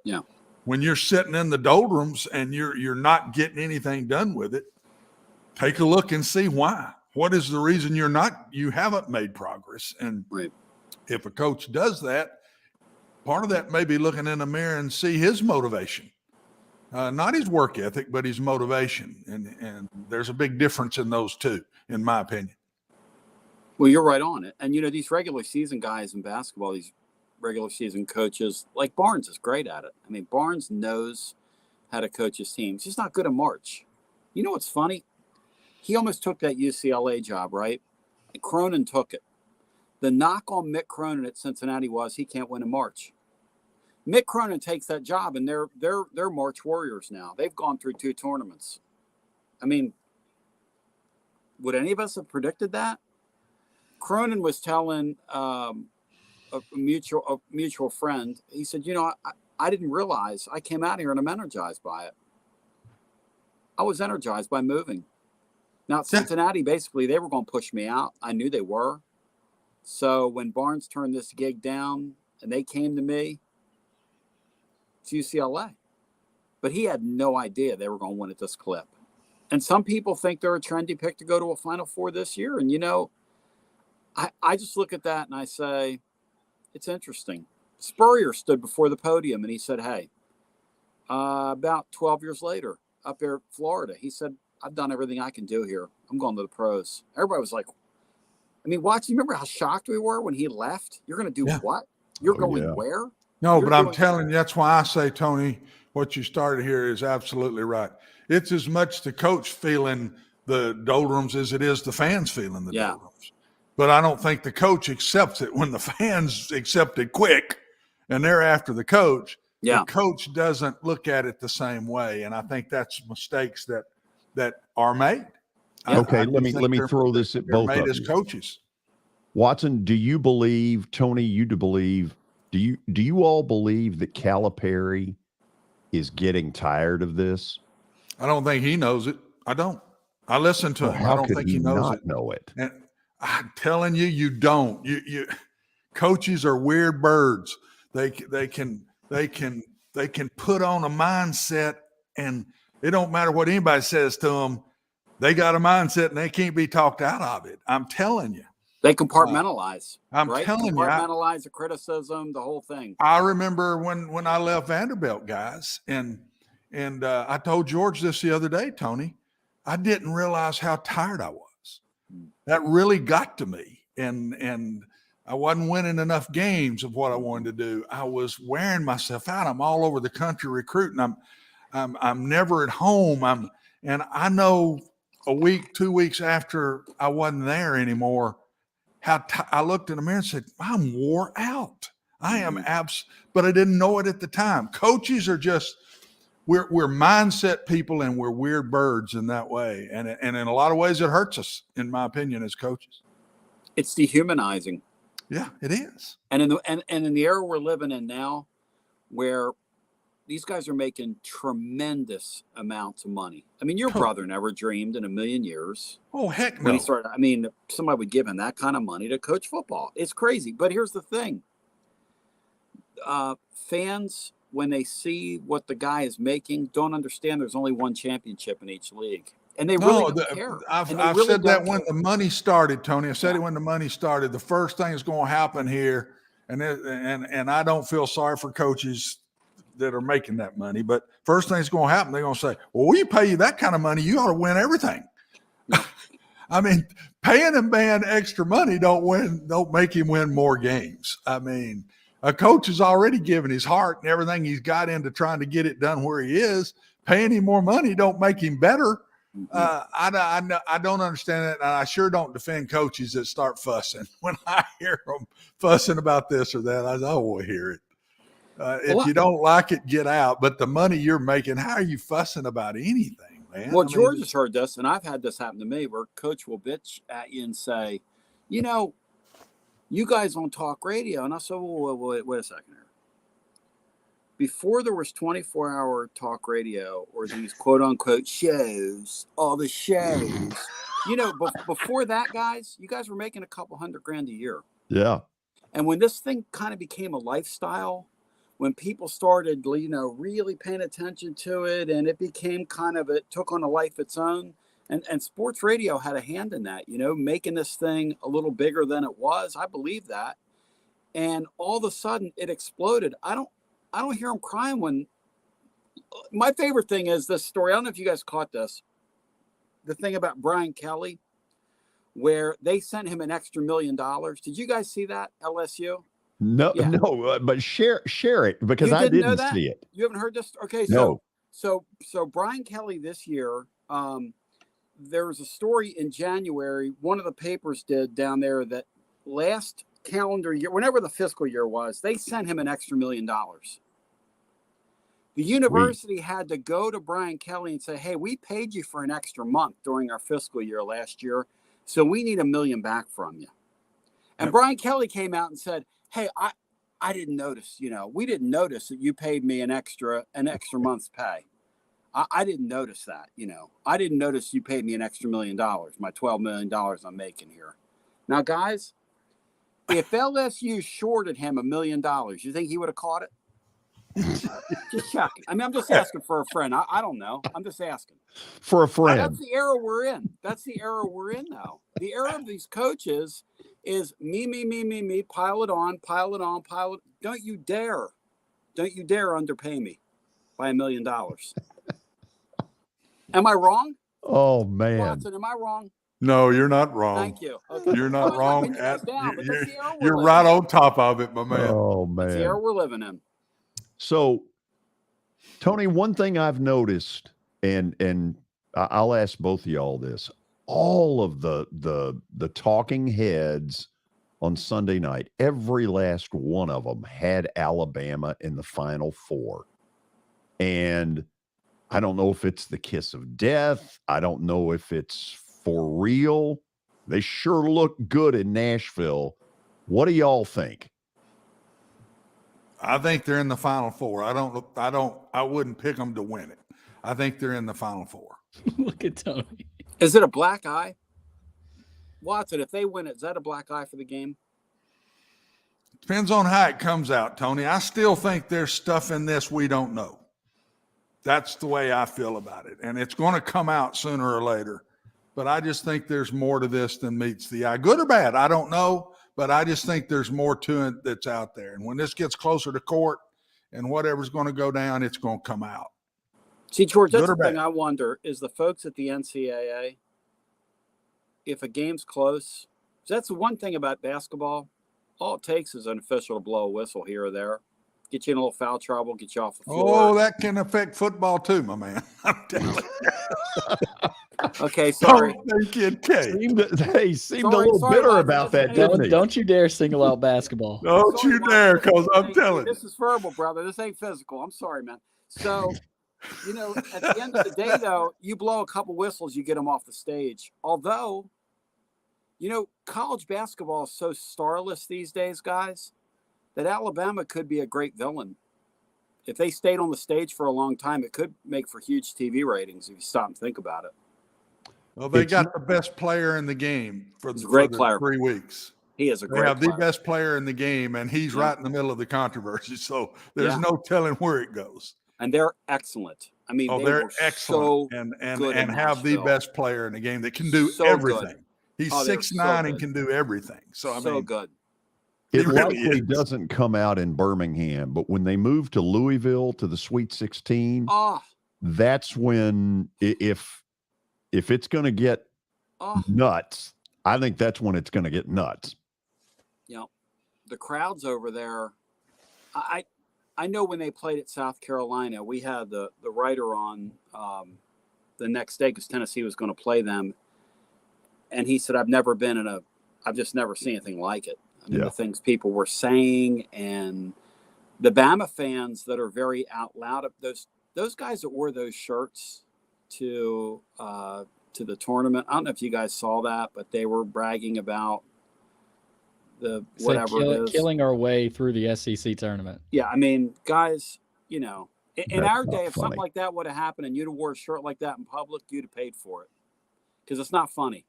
when you're sitting in the doldrums and you're not getting anything done with it, take a look and see why. What is the reason you haven't made progress? And if a coach does that, part of that may be looking in the mirror and see his motivation, not his work ethic, but his motivation. And there's a big difference in those two, in my opinion. Well, you're right on it. And, these regular season guys in basketball, these regular season coaches, like Barnes is great at it. I mean, Barnes knows how to coach his teams. He's not good in March. You know what's funny? He almost took that UCLA job, right? And Cronin took it. The knock on Mick Cronin at Cincinnati was he can't win in March. Mick Cronin takes that job, and they're March Warriors now. They've gone through 2 tournaments. I mean, would any of us have predicted that? Cronin was telling a mutual friend, he said, I didn't realize I came out here and I'm energized by it. I was energized by moving. Now, at Cincinnati, basically, they were going to push me out. I knew they were. So when Barnes turned this gig down and they came to me, it's UCLA. But he had no idea they were going to win at this clip. And some people think they're a trendy pick to go to a Final Four this year. And, I just look at that and I say, it's interesting. Spurrier stood before the podium and he said, hey, about 12 years later, up there in Florida, he said, I've done everything I can do here. I'm going to the pros. Everybody was like, you remember how shocked we were when he left? You're going to do what? You're going where? No, but I'm telling you, that's why I say, Tony, what you started here is absolutely right. It's as much the coach feeling the doldrums as it is the fans feeling the doldrums. But I don't think the coach accepts it when the fans accept it quick and they're after the coach. The coach doesn't look at it the same way. And I think that's mistakes that are made. Okay, let me throw this at both of you. Made as coaches. Watson, do you believe, Tony, do you all believe that Calipari is getting tired of this? I don't think he knows it. I don't. I listen to him. I don't think he knows it. Know it. And I'm telling you, you don't. You coaches are weird birds. They can put on a mindset, and it don't matter what anybody says to them. They got a mindset, and they can't be talked out of it. I'm telling you. They compartmentalize. Telling you. Compartmentalize the criticism, the whole thing. I remember when I left Vanderbilt, guys, and I told George this the other day, Tony. I didn't realize how tired I was. That really got to me, and I wasn't winning enough games of what I wanted to do. I was wearing myself out. I'm all over the country recruiting. I'm never at home. And I know a week, 2 weeks after I wasn't there anymore, I looked in the mirror and said, I'm wore out. I am but I didn't know it at the time. Coaches are just, we're mindset people, and we're weird birds in that way. And in a lot of ways, it hurts us, in my opinion, as coaches. It's dehumanizing. Yeah, it is. And in the era we're living in now, where these guys are making tremendous amounts of money. I mean, your brother never dreamed in a million years. Oh, heck no. When he started, I mean, somebody would give him that kind of money to coach football. It's crazy. But here's the thing. Fans, when they see what the guy is making, don't understand there's only one championship in each league. And they really don't care. I've really said that when care. the money started, Tony. I said it when the money started. The first thing that's going to happen here, and I don't feel sorry for coaches that are making that money, but first thing that's going to happen, they're going to say, well, we pay you that kind of money, you ought to win everything. I mean, paying a man extra money don't make him win more games. I mean, a coach is already given his heart and everything he's got into trying to get it done where he is. Paying him more money don't make him better. I don't understand it, and I sure don't defend coaches that start fussing. When I hear them fussing about this or that, I will hear it. If you don't like it, get out. But the money you're making, how are you fussing about anything, man? Well, George has heard this, and I've had this happen to me, where coach will bitch at you and say, you guys on talk radio. And I said, well, wait a second here. Before there was 24-hour talk radio or these quote-unquote shows, all the shows, before that, guys, you guys were making a couple $100,000 a year. Yeah. And when this thing kind of became a lifestyle, when people started, really paying attention to it, and it became it took on a life of its own, and sports radio had a hand in that, making this thing a little bigger than it was. I believe that. And all of a sudden it exploded. I don't hear them crying when my favorite thing is this story. I don't know if you guys caught this. The thing about Brian Kelly, where they sent him an extra $1 million. Did you guys see that, LSU? No, but share it because I didn't see it. You haven't heard this? Okay, no. So Brian Kelly this year, there was a story in January. One of the papers did down there that last calendar year, whenever the fiscal year was, they sent him an extra $1 million. The university had to go to Brian Kelly and say, hey, we paid you for an extra month during our fiscal year last year, so we need $1 million back from you. And Brian Kelly came out and said, hey, I didn't notice, we didn't notice that you paid me an extra month's pay. I didn't notice that, I didn't notice you paid me an extra $1 million, my $12 million I'm making here. Now, guys, if LSU shorted him $1 million, you think he would have caught it? Just checking. I mean, I'm just asking for a friend. I don't know. I'm just asking. For a friend. That's the era we're in. That's the era we're in now. The era of these coaches is me, pile it on. Don't you dare underpay me by $1 million. Am I wrong? Oh, man. Watson, am I wrong? No, you're not wrong. Thank you. Okay. You're not wrong. You're right on top of it, my man. Oh, man. That's the era we're living in. So, Tony, one thing I've noticed, and I'll ask both of y'all this, all of the talking heads on Sunday night, every last one of them had Alabama in the Final Four. And I don't know if it's the kiss of death. I don't know if it's for real. They sure look good in Nashville. What do y'all think? I think they're in the Final Four. I wouldn't pick them to win it. I think they're in the Final Four. Look at Tony. Is it a black eye? Watson, if they win it, is that a black eye for the game? Depends on how it comes out, Tony. I still think there's stuff in this we don't know. That's the way I feel about it. And it's going to come out sooner or later. But I just think there's more to this than meets the eye. Good or bad, I don't know. But I just think there's more to it that's out there. And when this gets closer to court and whatever's going to go down, it's going to come out. See, George, that's the thing I wonder is the folks at the NCAA, if a game's close, that's the one thing about basketball. All it takes is an official to blow a whistle here or there, get you in a little foul trouble, get you off the floor. Oh, that can affect football too, my man. I'm telling you. Okay, sorry. Seemed a little bitter about that, didn't he? Don't you dare single out basketball. Don't you dare, because I'm telling you. This is verbal, brother. This ain't physical. I'm sorry, man. So, at the end of the day, though, you blow a couple whistles, you get them off the stage. Although, You know, college basketball is so starless these days, guys, that Alabama could be a great villain. If they stayed on the stage for a long time, it could make for huge TV ratings if you stop and think about it. Well, they got the best player in the game for He's a great player. 3 weeks. He is a They great have player. the best player in the game, and he's right in the middle of the controversy. So there's Yeah. no telling where it goes. And they're excellent. I mean, they're were excellent, so and good in have the Nashville. best player in the game that can do So everything. good. He's Oh, they're 6'9" so and good. can do everything. So I mean, good. It really likely is. doesn't come out in Birmingham, but when they move to Louisville to the Sweet 16, that's when if it's going to get nuts, I think that's when it's going to get nuts. You know, the crowds over there. I know when they played at South Carolina, we had the writer on the next day because Tennessee was going to play them, and he said, I've just never seen anything like it. I mean, the things people were saying, and the Bama fans that are very out loud. Those guys that wore those shirts to the tournament. I don't know if you guys saw that, but they were bragging about the whatever it is. Killing our way through the SEC tournament. Yeah, I mean, guys, you know, in our day, if funny. something like that would have happened and you'd have wore a shirt like that in public, you'd have paid for it because it's not funny.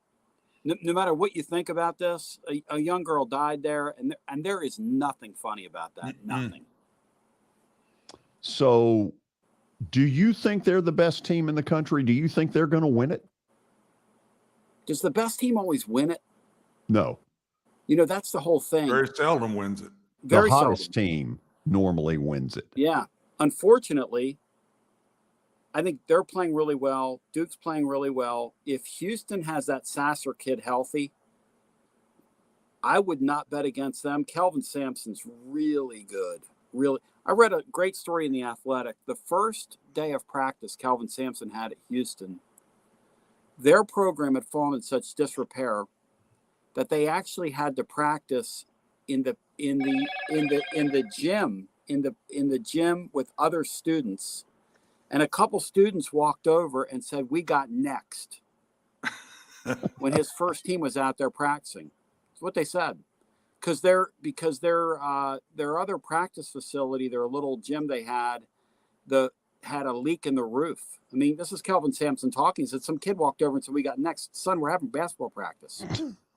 No matter what you think about this, a young girl died there, and there is nothing funny about that. Mm-hmm. Nothing. So, do you think they're the best team in the country? Do you think they're going to win it? Does the best team always win it? No. You know, that's the whole thing. Very seldom wins it. The hottest team normally wins it. Yeah. Unfortunately, I think they're playing really well. Duke's playing really well. If Houston has that Sasser kid healthy, I would not bet against them. Kelvin Sampson's really good. Really. I read a great story in The Athletic. The first day of practice Kelvin Sampson had at Houston, their program had fallen in such disrepair that they actually had to practice in the gym with other students. And a couple students walked over and said, "We got next." When his first team was out there practicing. That's what they said. Because their other practice facility, their little gym they had a leak in the roof. I mean, this is Kelvin Sampson talking. He said some kid walked over and said, "We got next. Son, we're having basketball practice.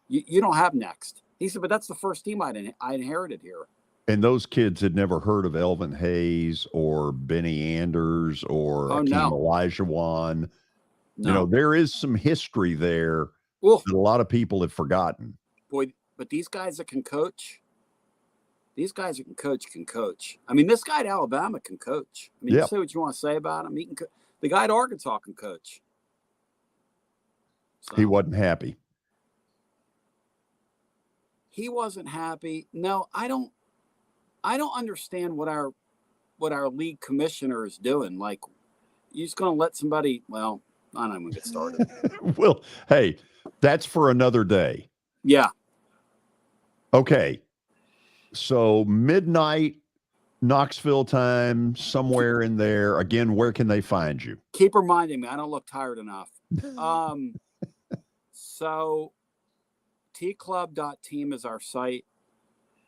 You don't have next." He said, "But that's the first team I inherited here." And those kids had never heard of Elvin Hayes or Benny Anders or Hakeem Olajuwon. No. You know, there is some history there that a lot of people have forgotten. Boy, but these guys that can coach, can coach. I mean, this guy at Alabama can coach. I mean, you say what you want to say about him. He can. The guy at Arkansas can coach. So, he wasn't happy. He wasn't happy. No, I don't understand what our league commissioner is doing. Like, you're just going to let somebody, well, I'm not going to get started. Well, hey, that's for another day. Yeah. Okay. So midnight, Knoxville time, somewhere in there. Again, where can they find you? Keep reminding me. I don't look tired enough. So tclub.team is our site.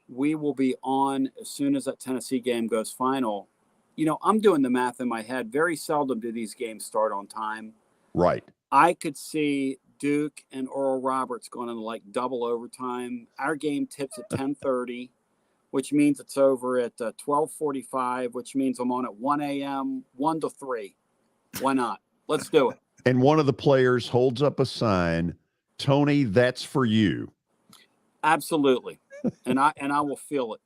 We will be on as soon as that Tennessee game goes final. You know, I'm doing the math in my head. Very seldom do these games start on time. Right. I could see Duke and Oral Roberts going into like double overtime. Our game tips at 10:30, which means it's over at 12:45, which means I'm on at 1 a.m., 1 to 3. Why not? Let's do it. And one of the players holds up a sign, "Tony, that's for you." Absolutely. And I will feel it.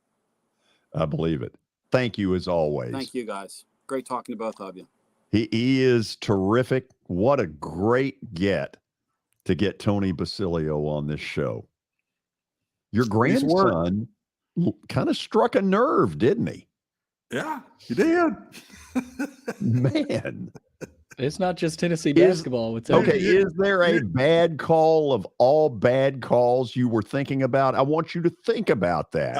I believe it. Thank you as always. Thank you, guys. Great talking to both of you. He is terrific. What a great get to get Tony Basilio on this show. Your grandson kind of struck a nerve, didn't he? Yeah, he did. Man. It's not just Tennessee basketball. Okay, is there a bad call of all bad calls you were thinking about? I want you to think about that.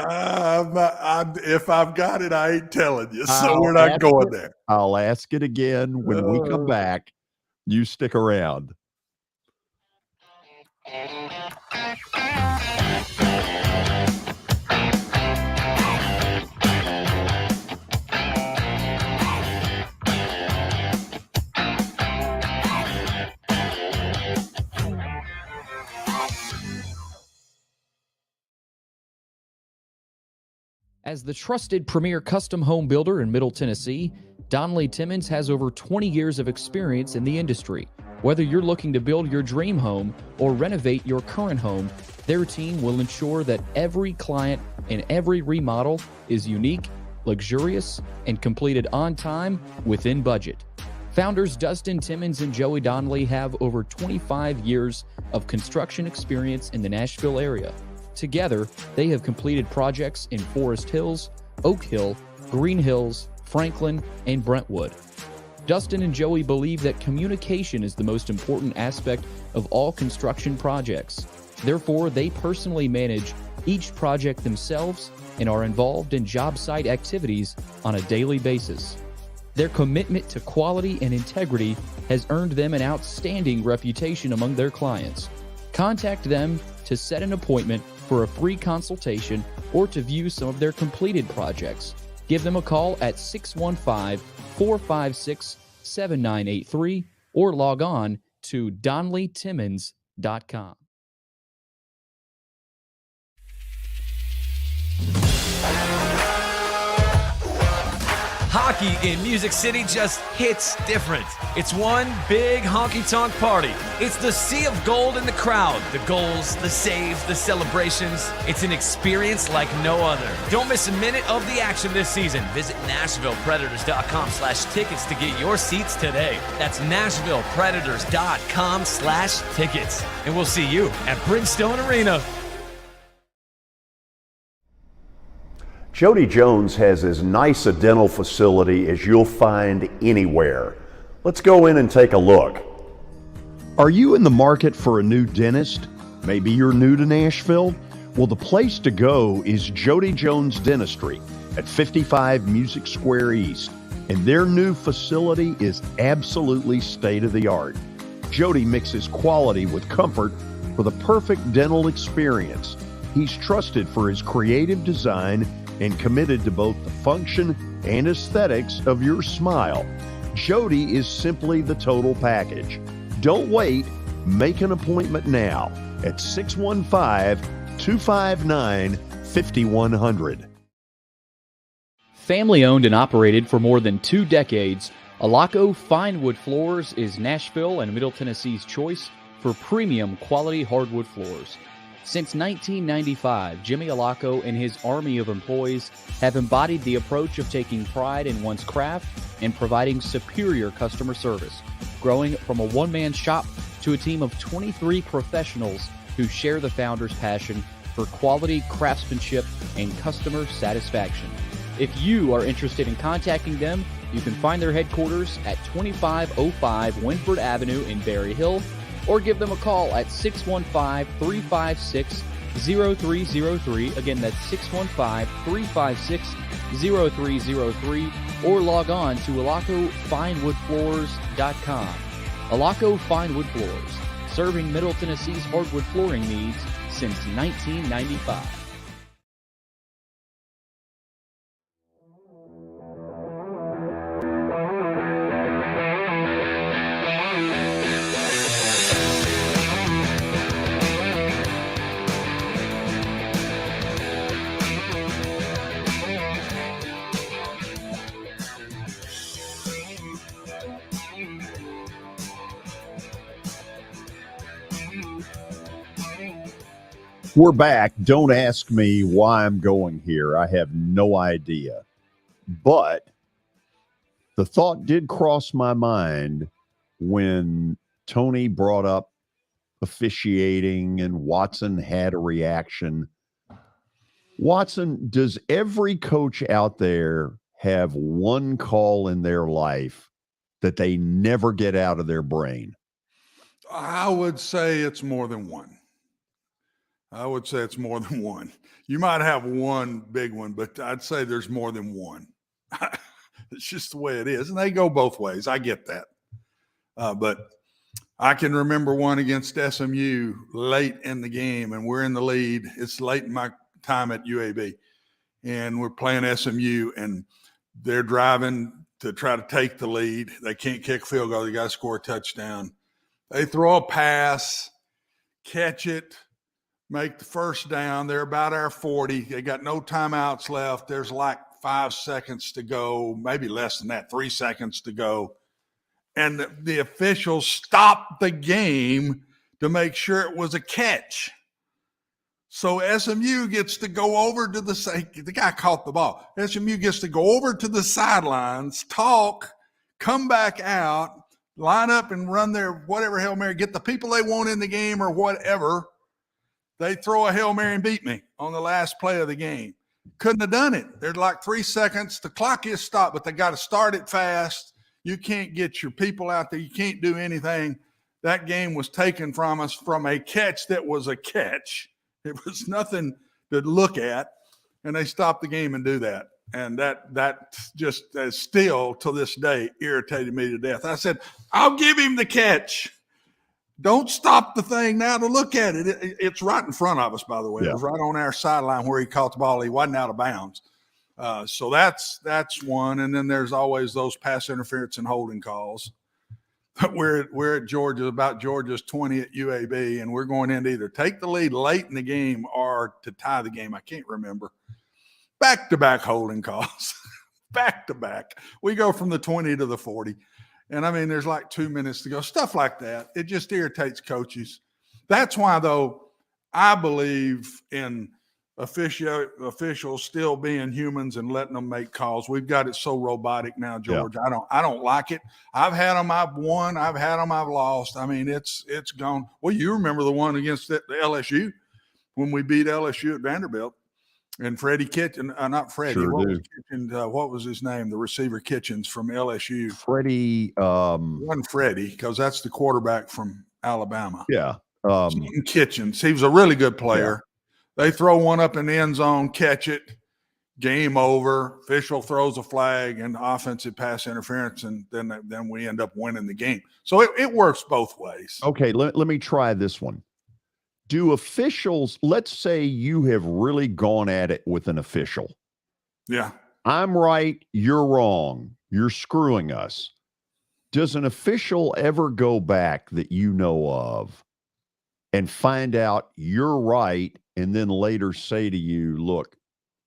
If I've got it, I ain't telling you. So we're not going there. I'll ask it again when we come back. You stick around. As the trusted premier custom home builder in Middle Tennessee, Donnelly Timmons has over 20 years of experience in the industry. Whether you're looking to build your dream home or renovate your current home, their team will ensure that every client and every remodel is unique, luxurious, and completed on time within budget. Founders Dustin Timmons and Joey Donnelly have over 25 years of construction experience in the Nashville area. Together, they have completed projects in Forest Hills, Oak Hill, Green Hills, Franklin, and Brentwood. Dustin and Joey believe that communication is the most important aspect of all construction projects. Therefore, they personally manage each project themselves and are involved in job site activities on a daily basis. Their commitment to quality and integrity has earned them an outstanding reputation among their clients. Contact them to set an appointment for a free consultation or to view some of their completed projects. Give them a call at 615-456-7983 or log on to DonnellyTimmons.com. Hockey in Music City just hits different. It's one big honky-tonk party. It's the sea of gold in the crowd. The goals, the saves, the celebrations. It's an experience like no other. Don't miss a minute of the action this season. Visit NashvillePredators.com/tickets to get your seats today. That's NashvillePredators.com/tickets. And we'll see you at Bridgestone Arena. Jody Jones has as nice a dental facility as you'll find anywhere. Let's go in and take a look. Are you in the market for a new dentist? Maybe you're new to Nashville? Well, the place to go is Jody Jones Dentistry at 55 Music Square East, and their new facility is absolutely state-of-the-art. Jody mixes quality with comfort for the perfect dental experience. He's trusted for his creative design and committed to both the function and aesthetics of your smile. Jody is simply the total package. Don't wait. Make an appointment now at 615-259-5100. Family owned and operated for more than 2 decades, Alaco Fine Wood Floors is Nashville and Middle Tennessee's choice for premium quality hardwood floors. Since 1995, Jimmy Alaco and his army of employees have embodied the approach of taking pride in one's craft and providing superior customer service, growing from a one-man shop to a team of 23 professionals who share the founder's passion for quality craftsmanship and customer satisfaction. If you are interested in contacting them, you can find their headquarters at 2505 Winford Avenue in Berry Hill, or give them a call at 615-356-0303. Again, that's 615-356-0303, or log on to AlacoFineWoodFloors.com. Alaco Fine Wood Floors, serving Middle Tennessee's hardwood flooring needs since 1995. We're back. Don't ask me why I'm going here. I have no idea. But the thought did cross my mind when Tony brought up officiating and Watson had a reaction. Watson, does every coach out there have one call in their life that they never get out of their brain? I would say it's more than one. You might have one big one, but I'd say there's more than one. It's just the way it is. And they go both ways. I get that. But I can remember one against SMU late in the game, and we're in the lead. It's late in my time at UAB, and we're playing SMU, and they're driving to try to take the lead. They can't kick a field goal. They got to score a touchdown. They throw a pass, catch it, make the first down. They're about our 40. They got no timeouts left. There's like 5 seconds to go, maybe less than that, 3 seconds to go. And the officials stopped the game to make sure it was a catch. So SMU gets to go over to the guy caught the ball. SMU gets to go over to the sidelines, talk, come back out, line up and run their whatever Hail Mary, get the people they want in the game or whatever. They throw a Hail Mary and beat me on the last play of the game. Couldn't have done it. There's like 3 seconds. The clock is stopped, but they got to start it fast. You can't get your people out there. You can't do anything. That game was taken from us from a catch that was a catch. It was nothing to look at, and they stopped the game and do that. And that just still to this day irritated me to death. I said, I'll give him the catch. Don't stop the thing now to look at it. It's right in front of us, by the way. Yeah. It was right on our sideline where he caught the ball. He wasn't out of bounds. So that's one. And then there's always those pass interference and holding calls. We're at Georgia, about Georgia's 20 at UAB, and we're going in to either take the lead late in the game or to tie the game. I can't remember. Back-to-back holding calls. Back-to-back. We go from the 20 to the 40. And, I mean, there's like 2 minutes to go. Stuff like that. It just irritates coaches. That's why, though, I believe in officials still being humans and letting them make calls. We've got it so robotic now, George. Yeah. I don't like it. I've had them. I've won. I've had them. I've lost. I mean, it's gone. Well, you remember the one against the LSU when we beat LSU at Vanderbilt and Freddie Kitchens, not Freddie. Sure what was Kitchens, what was his name? The receiver Kitchens from LSU. Freddie. Wasn't Freddie, because that's the quarterback from Alabama. Yeah. Kitchens. He was a really good player. Yeah. They throw one up in the end zone, catch it, game over. Official throws a flag and offensive pass interference, and then we end up winning the game. So it works both ways. Okay, let me try this one. Do officials, let's say you have really gone at it with an official. Yeah. I'm right, you're wrong. You're screwing us. Does an official ever go back that you know of and find out you're right, and then later say to you, look,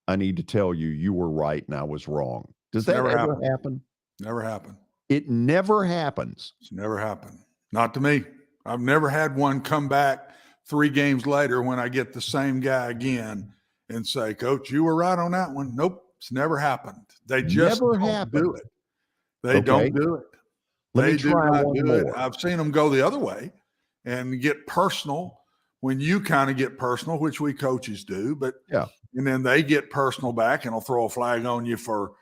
I need to tell you, you were right and I was wrong? Does that ever happen? Never happened. It never happens. It's never happened. Not to me. I've never had one come back 3 games later when I get the same guy again and say, Coach, you were right on that one. Nope, it's never happened. They just don't do it. They don't do it. Let me try one more. I've seen them go the other way and get personal when you kind of get personal, which we coaches do, but yeah. And then they get personal back and they'll throw a flag on you for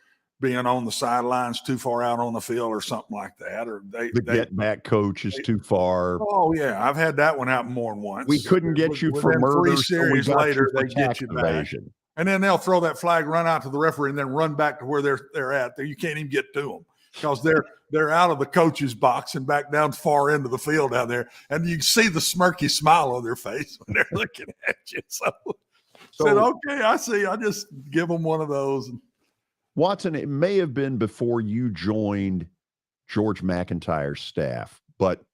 being on the sidelines too far out on the field or something like that. Or the get back coach is too far. Oh yeah. I've had that one happen more than once. We couldn't get you for murder. 3 series later, they get you back. And then they'll throw that flag, run out to the referee, and then run back to where they're at. You can't even get to them because they're out of the coach's box and back down far into the field down there. And you can see the smirky smile on their face when they're looking at you. So said, okay, I see. I just give them one of those. Watson, it may have been before you joined George McIntyre's staff, but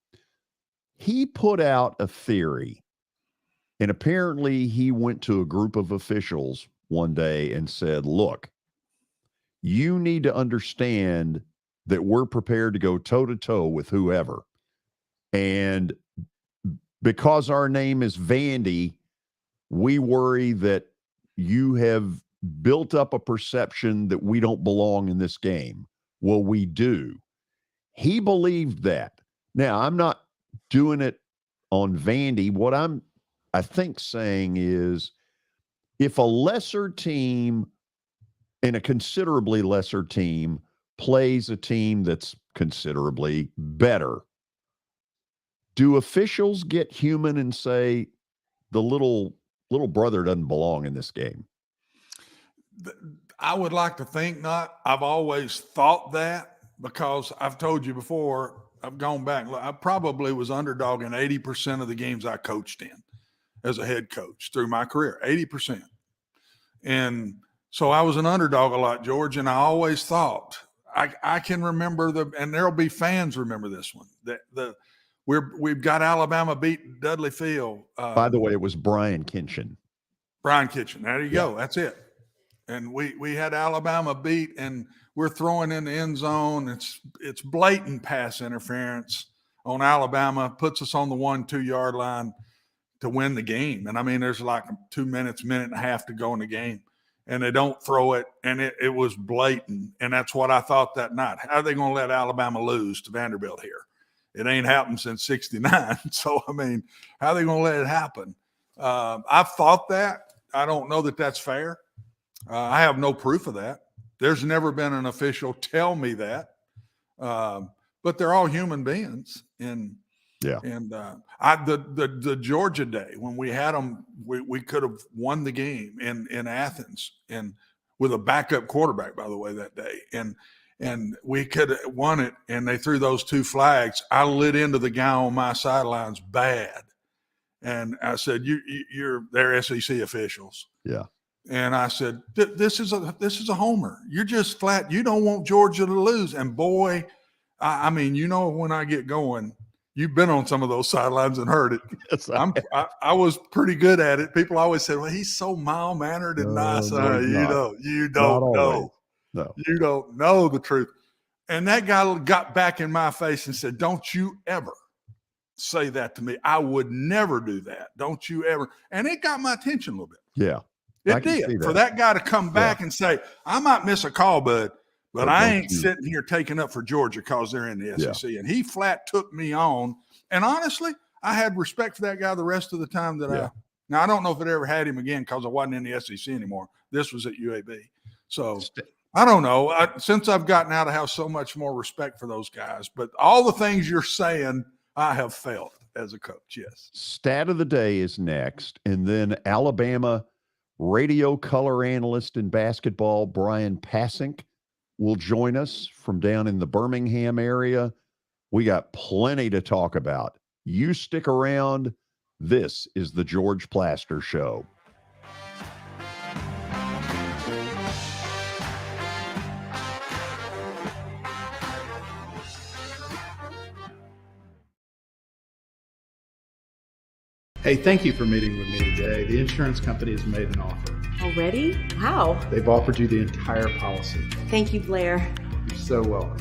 he put out a theory, and apparently he went to a group of officials one day and said, look, you need to understand that we're prepared to go toe-to-toe with whoever. And because our name is Vandy, we worry that you have built up a perception that we don't belong in this game. Well, we do. He believed that. Now, I'm not doing it on Vandy. What I think saying is, if a lesser team and a considerably lesser team plays a team that's considerably better, do officials get human and say the little brother doesn't belong in this game? I would like to think not. I've always thought that because I've told you before, I've gone back. I probably was underdog in 80% of the games I coached in as a head coach through my career, 80%. And so I was an underdog a lot, George, and I always thought I can remember and there'll be fans remember this one. We've got Alabama beat Dudley Field. By the way, it was Brian Kitchen. Brian Kitchen. There you go. That's it. And we had Alabama beat, and we're throwing in the end zone. It's blatant pass interference on Alabama, puts us on the 1-2 yard line to win the game. And I mean, there's like 2 minutes, minute and a half to go in the game. And they don't throw it, and it was blatant. And that's what I thought that night. How are they going to let Alabama lose to Vanderbilt here? It ain't happened since '69. So, I mean, how are they going to let it happen? I've thought that. I don't know that that's fair. I have no proof of that. There's never been an official tell me that. But they're all human beings. And the Georgia day when we had them, we could have won the game in Athens, and with a backup quarterback, by the way, that day, and we could have won it. And they threw those 2 flags. I lit into the guy on my sidelines bad, and I said, "They're SEC officials." Yeah. And I said, "This is a homer. You're just flat. You don't want Georgia to lose." And boy, I mean, when I get going. You've been on some of those sidelines and heard it. Yes, I was pretty good at it. People always said, "Well, he's so mild-mannered and nice." You don't know. No. You don't know the truth. And that guy got back in my face and said, "Don't you ever say that to me. I would never do that. Don't you ever." And it got my attention a little bit. Yeah. It did. For that guy to come back and say, "I might miss a call, bud, but I ain't sitting here taking up for Georgia because they're in the SEC." And he flat took me on. And honestly, I had respect for that guy the rest of the time now, I don't know if it ever had him again because I wasn't in the SEC anymore. This was at UAB. So I don't know. Since I've gotten out, I have so much more respect for those guys. But all the things you're saying, I have felt as a coach, yes. Stat of the day is next. And then Alabama radio color analyst in basketball, Bryan Passink, will join us from down in the Birmingham area. We got plenty to talk about. You stick around. This is the George Plaster Show. Hey, thank you for meeting with me today. The insurance company has made an offer. Already? How? They've offered you the entire policy. Thank you, Blair. You're so welcome.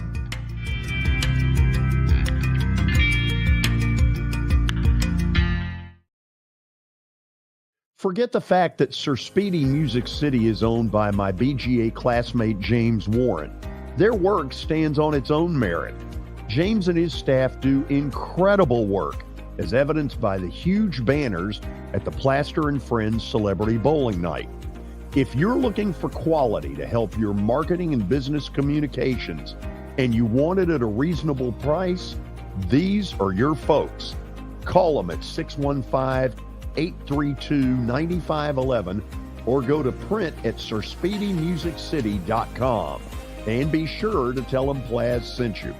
Forget the fact that Sir Speedy Music City is owned by my BGA classmate James Warren. Their work stands on its own merit. James and his staff do incredible work, as evidenced by the huge banners at the Plaster and Friends Celebrity Bowling Night. If you're looking for quality to help your marketing and business communications, and you want it at a reasonable price, these are your folks. Call them at 615-832-9511 or go to print at sirspeedymusiccity.com. And be sure to tell them Plaz sent you.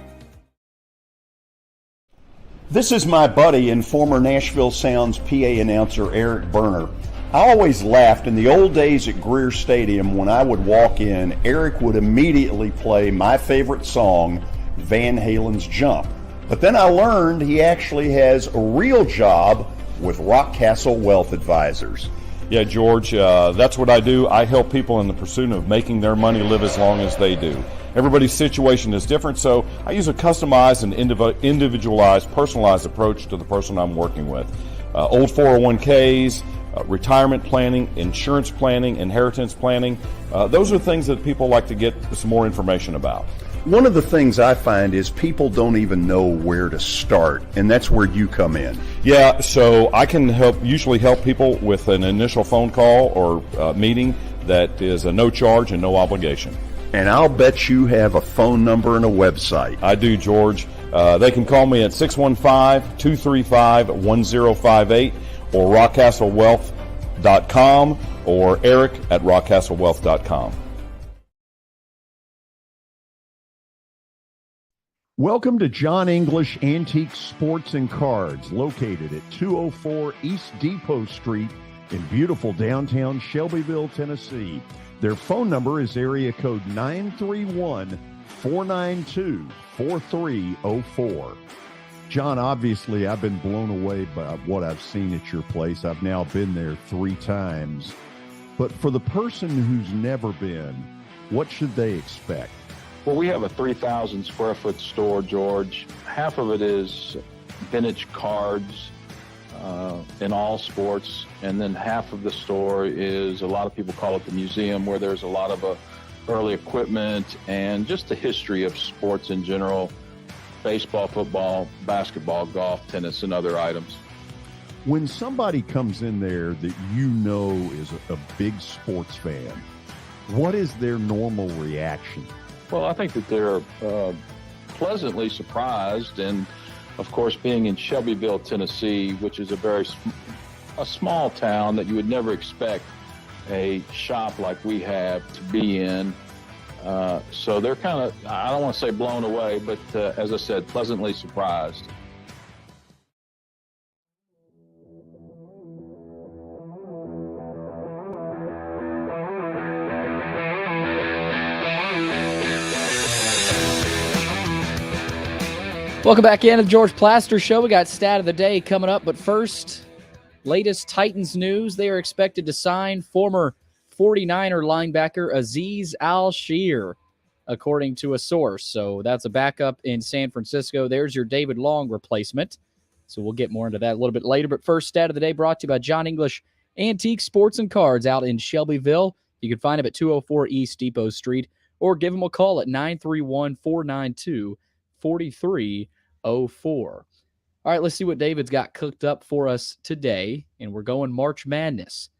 This is my buddy and former Nashville Sounds PA announcer Eric Berner. I always laughed in the old days at Greer Stadium when I would walk in, Eric would immediately play my favorite song, Van Halen's Jump. But then I learned he actually has a real job with Rockcastle Wealth Advisors. Yeah, George, that's what I do. I help people in the pursuit of making their money live as long as they do. Everybody's situation is different, so I use a customized and individualized, personalized approach to the person I'm working with. Old 401ks, retirement planning, insurance planning, inheritance planning. Those are things that people like to get some more information about. One of the things I find is people don't even know where to start, and that's where you come in. Yeah, so I can usually help people with an initial phone call or meeting that is a no charge and no obligation. And I'll bet you have a phone number and a website. I do, George. They can call me at 615-235-1058 or rockcastlewealth.com or Eric at rockcastlewealth.com. Welcome to John English Antique Sports and Cards, located at 204 East Depot Street in beautiful downtown Shelbyville, Tennessee. Their phone number is area code 931-492-4304. John, obviously, I've been blown away by what I've seen at your place. I've now been there 3 times. But for the person who's never been, what should they expect? Well, we have a 3,000 square foot store, George. Half of it is vintage cards in all sports, and then half of the store is, a lot of people call it the museum, where there's a lot of early equipment and just the history of sports in general: baseball, football, basketball, golf, tennis, and other items. When somebody comes in there that you know is a big sports fan, what is their normal reaction? Well, I think that they're pleasantly surprised, and of course, being in Shelbyville, Tennessee, which is a small town that you would never expect a shop like we have to be in. So they're kind of, I don't want to say blown away, but as I said, pleasantly surprised. Welcome back into the George Plaster Show. We got stat of the day coming up, but first, latest Titans news. They are expected to sign former 49er linebacker Azeez Al-Shaair, according to a source. So that's a backup in San Francisco. There's your David Long replacement. So we'll get more into that a little bit later. But first, stat of the day brought to you by John English Antique Sports and Cards out in Shelbyville. You can find him at 204 East Depot Street, or give him a call at 931-492-4304. All right, let's see what David's got cooked up for us today, and we're going March Madness.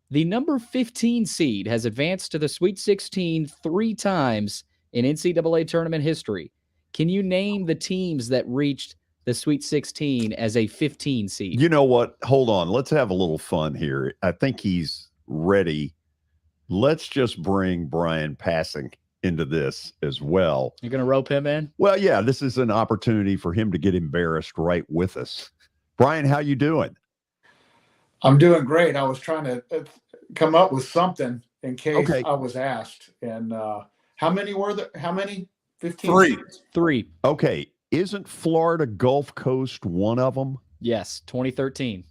The number 15 seed has advanced to the Sweet 16 3 times in NCAA tournament history. Can you name the teams that reached the Sweet 16 as a 15 seed? You know what? Hold on. Let's have a little fun here. I think he's ready. Let's just bring Bryan Passink into this as well. You're going to rope him in? Well, yeah, this is an opportunity for him to get embarrassed right with us. Brian, how you doing? I'm doing great. I was trying to come up with something in case I was asked. And how many were there? How many? 15? 3. Okay. Isn't Florida Gulf Coast one of them? Yes, 2013.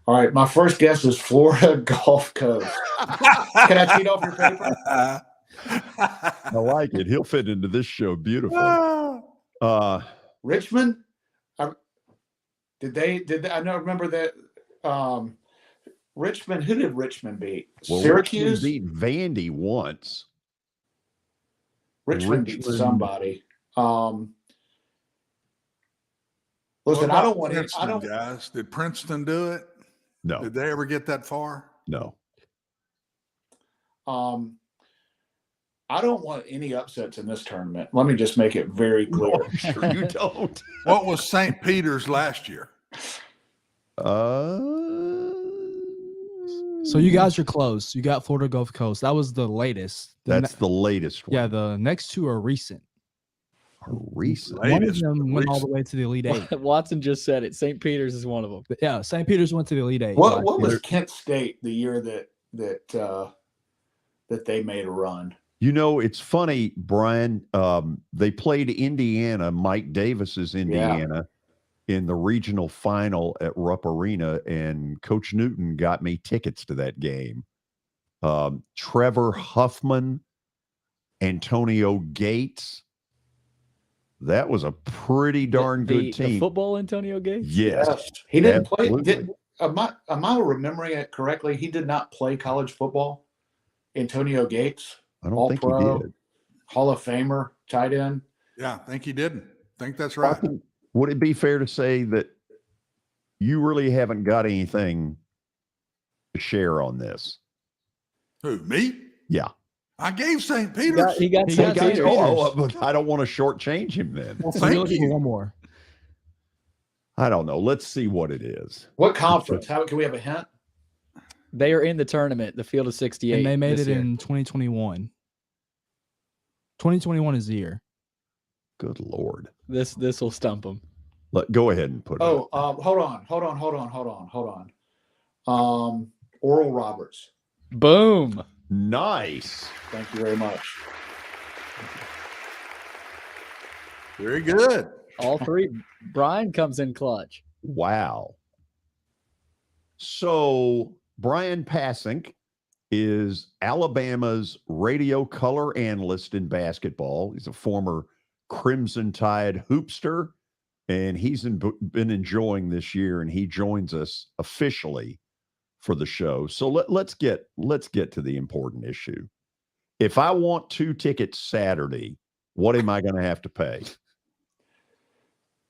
All right. My first guess is Florida Gulf Coast. Can I cheat off your paper? I like it. He'll fit into this show beautifully. Richmond? Did they I don't remember that. Richmond, who did Richmond beat? Well, Syracuse? Richmond beat Vandy once. Richmond beat somebody. Listen, What I about don't want to. Princeton, guys. Did Princeton do it? No. Did they ever get that far? No. I don't want any upsets in this tournament. Let me just make it very clear. No, I'm sure you don't. What was St. Peter's last year? So you guys are close. You got Florida Gulf Coast. That was the latest. That's the latest one. Yeah, the next two are recent. Recent. One of them went all the way to the Elite Eight. Watson just said it. St. Peter's is one of them. But yeah, St. Peter's went to the Elite Eight. What was Kent State the year that they made a run? You know, it's funny, Brian. They played Indiana, Mike Davis's Indiana, in the regional final at Rupp Arena, and Coach Newton got me tickets to that game. Trevor Huffman, Antonio Gates. That was a pretty darn good team. The football Antonio Gates? Yes. He didn't play. Am I remembering it correctly? He did not play college football. Antonio Gates. I don't think he did. Hall of Famer, tight end. Yeah, I think he didn't. I think that's right. Would it be fair to say that you really haven't got anything to share on this? Who, me? Yeah. I gave St. Peter's. He got St. Peter's. But I don't want to shortchange him then. Well, thank you. One more. I don't know. Let's see what it is. What conference? How can we have a hint? They are in the tournament, the Field of 68. And they made it in 2021. 2021 is the year. Good Lord. This will stump him. Go ahead and put it. Hold on. Oral Roberts. Boom. Nice. Thank you very much. Very good. All three. Bryan comes in clutch. Wow. So Bryan Passink is Alabama's radio color analyst in basketball. He's a former Crimson Tide hoopster, and he's been enjoying this year, and he joins us officially for the show. So let's get to the important issue. If I want 2 tickets Saturday, what am I going to have to pay?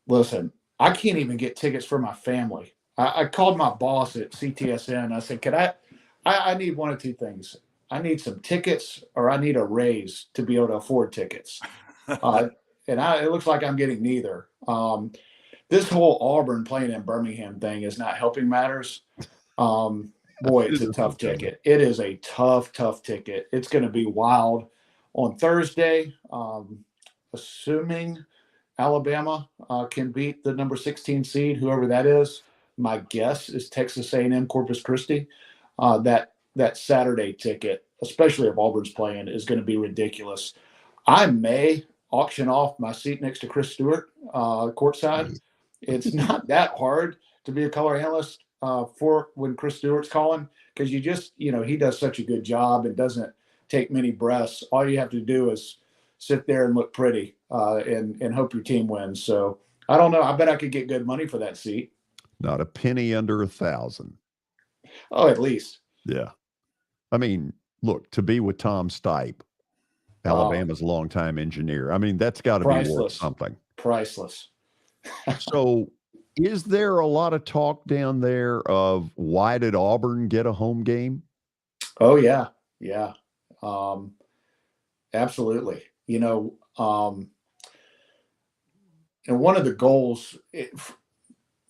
Listen, I can't even get tickets for my family. I called my boss at CTSN. I said, I need one of 2 things. I need some tickets, or I need a raise to be able to afford tickets. It looks like I'm getting neither. This whole Auburn playing in Birmingham thing is not helping matters. Boy, it's a tough ticket. It is a tough ticket. It's going to be wild on Thursday. Assuming Alabama can beat the number 16 seed, whoever that is. My guess is Texas A&M Corpus Christi. That Saturday ticket, especially if Auburn's playing, is going to be ridiculous. I may auction off my seat next to Chris Stewart courtside. It's not that hard to be a color analyst for when Chris Stewart's calling, because you just, he does such a good job and doesn't take many breaths. All you have to do is sit there and look pretty and hope your team wins. So I don't know. I bet I could get good money for that seat. Not a penny under 1,000. Oh, at least. Yeah. I mean, look, to be with Tom Stipe, Alabama's longtime engineer. I mean, that's got to be worth something. Priceless. So is there a lot of talk down there of why did Auburn get a home game? Oh, yeah. Yeah. Absolutely. And one of the goals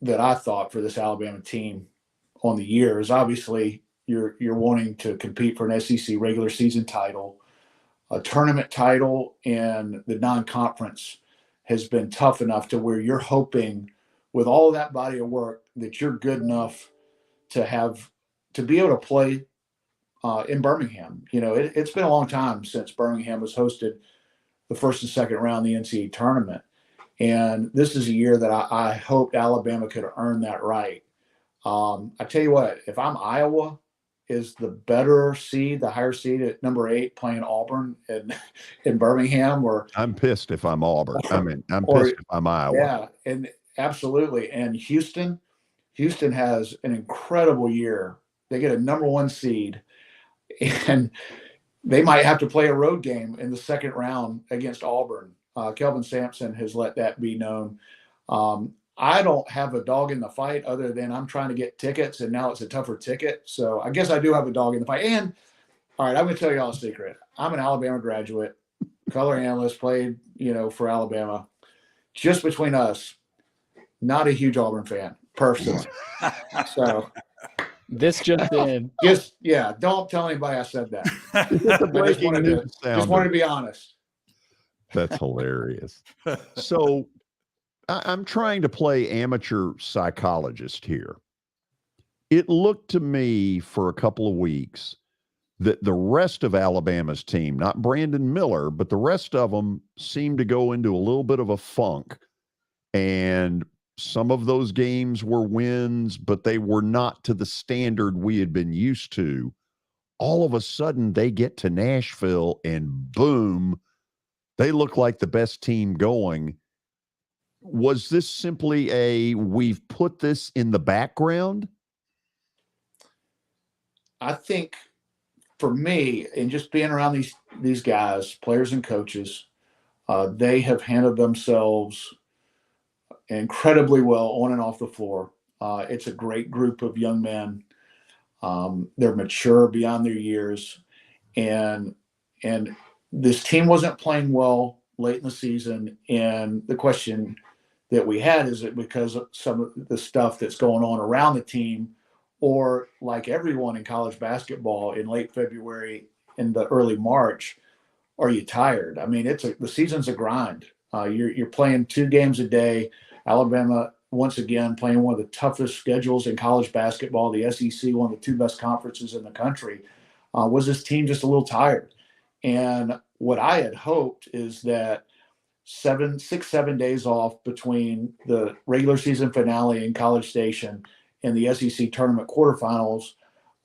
that I thought for this Alabama team on the year is obviously you're wanting to compete for an SEC regular season title, a tournament title, and the non-conference has been tough enough to where you're hoping with all of that body of work that you're good enough to be able to play in Birmingham. It's been a long time since Birmingham was hosted the first and second round of the NCAA tournament. And this is a year that I hoped Alabama could earn that right. I tell you what, if I'm Iowa, is the better seed, the higher seed at number 8 playing Auburn in Birmingham, or I'm pissed if I'm Auburn. I'm pissed if I'm Iowa. Yeah, and absolutely. And Houston has an incredible year. They get a number 1 seed, and they might have to play a road game in the second round against Auburn. Kelvin Sampson has let that be known. I don't have a dog in the fight other than I'm trying to get tickets, and now it's a tougher ticket. So I guess I do have a dog in the fight. And all right, I'm going to tell you all a secret. I'm an Alabama graduate, color analyst, played, for Alabama. Just between us, not a huge Auburn fan, personally. So this just in. Don't tell anybody I said that. Just wanted to be honest. That's hilarious. So I'm trying to play amateur psychologist here. It looked to me for a couple of weeks that the rest of Alabama's team, not Brandon Miller, but the rest of them seemed to go into a little bit of a funk. And some of those games were wins, but they were not to the standard we had been used to. All of a sudden, they get to Nashville and boom, they look like the best team going. Was this simply we've put this in the background? I think for me, and just being around these guys, players and coaches, they have handled themselves incredibly well on and off the floor. It's a great group of young men. They're mature beyond their years. And this team wasn't playing well late in the season. And the question that we had, is it because of some of the stuff that's going on around the team, or like everyone in college basketball in late February and the early March, are you tired? I mean, the season's a grind. You're playing 2 games a day. Alabama, once again, playing one of the toughest schedules in college basketball. The SEC, one of the 2 best conferences in the country. Was this team just a little tired? And what I had hoped is that 7 days off between the regular season finale in College Station and the SEC tournament quarterfinals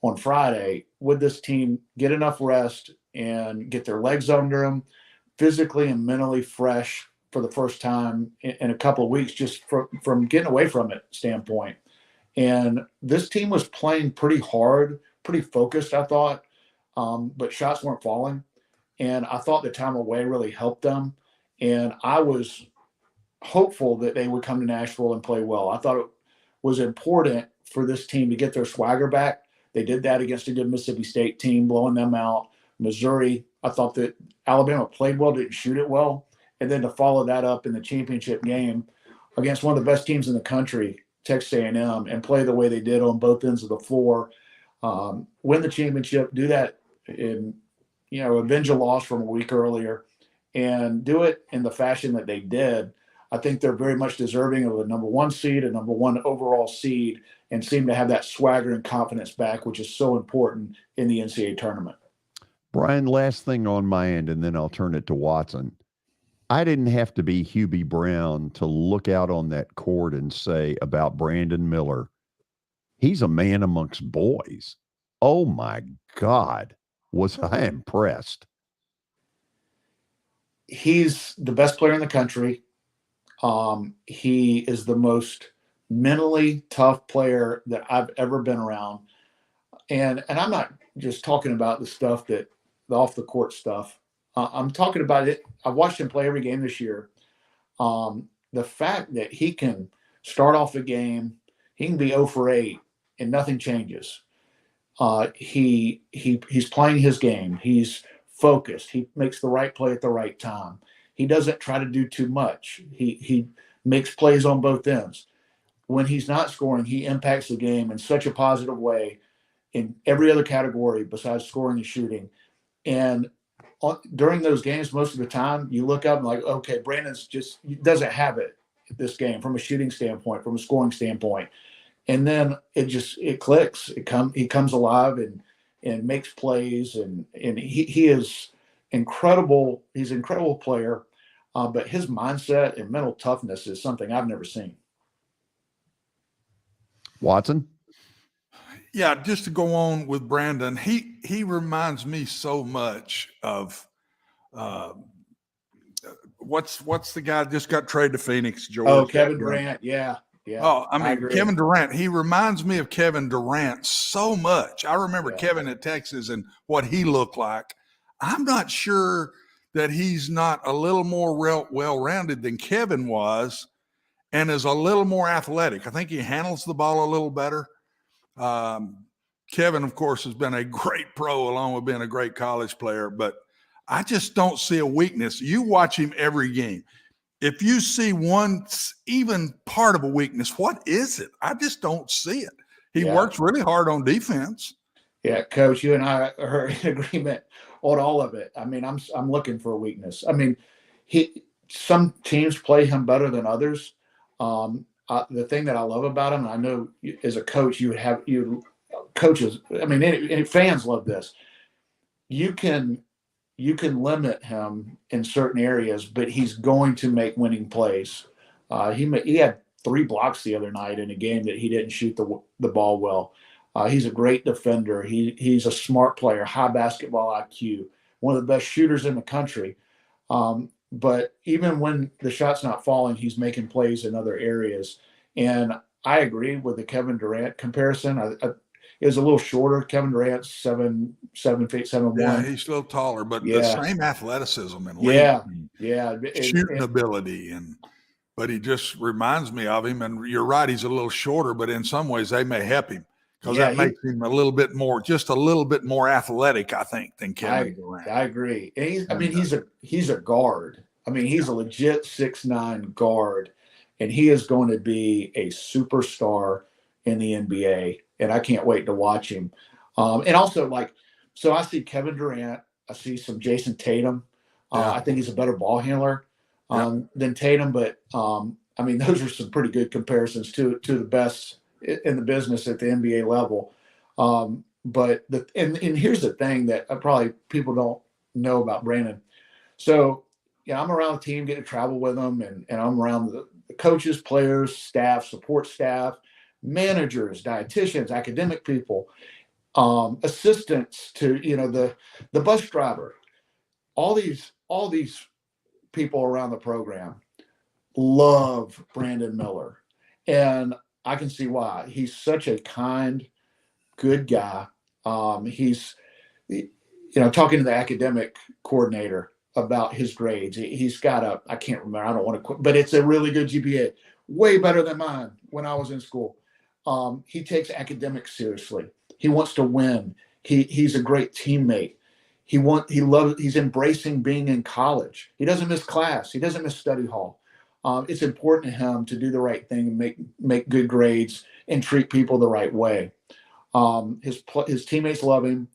on Friday, would this team get enough rest and get their legs under them, physically and mentally fresh for the first time in a couple of weeks, just from getting away from it standpoint. And this team was playing pretty hard, pretty focused, I thought, but shots weren't falling. And I thought the time away really helped them. And I was hopeful that they would come to Nashville and play well. I thought it was important for this team to get their swagger back. They did that against a good Mississippi State team, blowing them out. Missouri, I thought that Alabama played well, didn't shoot it well. And then to follow that up in the championship game against one of the best teams in the country, Texas A&M, and play the way they did on both ends of the floor, win the championship, do that in, avenge a loss from a week earlier, and do it in the fashion that they did. I think they're very much deserving of a number 1 seed, a number 1 overall seed, and seem to have that swagger and confidence back, which is so important in the NCAA tournament. Bryan, last thing on my end, and then I'll turn it to Watson. I didn't have to be Hubie Brown to look out on that court and say about Brandon Miller, he's a man amongst boys. Oh, my God, was I impressed. He's the best player in the country. He is the most mentally tough player that I've ever been around. And I'm not just talking about the stuff the off the court stuff. I'm talking about it. I've watched him play every game this year. The fact that he can start off a game, he can be 0 for 8 and nothing changes. He's playing his game. He's focused. He makes the right play at the right time. He doesn't try to do too much. He makes plays on both ends. When he's not scoring, he impacts the game in such a positive way in every other category besides scoring and shooting. And during those games, most of the time, you look up and like, okay, Brandon's just doesn't have it this game from a shooting standpoint, from a scoring standpoint. And then it clicks. He comes alive and makes plays, and he is incredible. He's an incredible player, but his mindset and mental toughness is something I've never seen. Watson? Yeah, just to go on with Brandon, he reminds me so much of what's the guy that just got traded to Phoenix, George? Oh, Kevin Durant, yeah. Oh, I mean, Kevin Durant, he reminds me of Kevin Durant so much. I remember Kevin at Texas and what he looked like. I'm not sure that he's not a little more well-rounded than Kevin was and is a little more athletic. I think he handles the ball a little better. Kevin, of course, has been a great pro along with being a great college player, but I just don't see a weakness. You watch him every game. If you see one even part of a weakness, what is it? I just don't see it. He works really hard on defense. Yeah, Coach, you and I are in agreement on all of it. I mean, I'm looking for a weakness. I mean, some teams play him better than others. The thing that I love about him, and I know as a coach, you coaches. I mean, any fans love this. You can limit him in certain areas, but he's going to make winning plays. He had 3 blocks the other night in a game that he didn't shoot the ball well. He's a great defender. He's a smart player, high basketball IQ, one of the best shooters in the country. But even when the shot's not falling, he's making plays in other areas. And I agree with the Kevin Durant comparison. It was a little shorter. Kevin Durant's 7 feet, 7'1". Yeah, he's a little taller, but the same athleticism and shooting ability, but he just reminds me of him. And you're right, he's a little shorter, but in some ways they may help him because that makes him just a little bit more athletic, I think, than Kevin Durant. I agree. And he's a guard. I mean, he's a legit 6'9" guard, and he is going to be a superstar in the NBA. And I can't wait to watch him. And also, so I see Kevin Durant. I see some Jason Tatum. I think he's a better ball handler. than Tatum. But I mean, those are some pretty good comparisons to the best in the business at the NBA level. But and here's the thing that probably people don't know about Brandon. So, I'm around the team, get to travel with them, and I'm around the coaches, players, staff, support staff, managers, dietitians, academic people, assistants to the bus driver. All these people around the program love Brandon Miller, and I can see why. He's such a kind, good guy. He's talking to the academic coordinator about his grades. He's got I can't remember, I don't want to quit, but it's a really good GPA, way better than mine when I was in school. He takes academics seriously. He wants to win. He's a great teammate. He's embracing being in college. He doesn't miss class. He doesn't miss study hall. It's important to him to do the right thing and make good grades and treat people the right way. His teammates love him.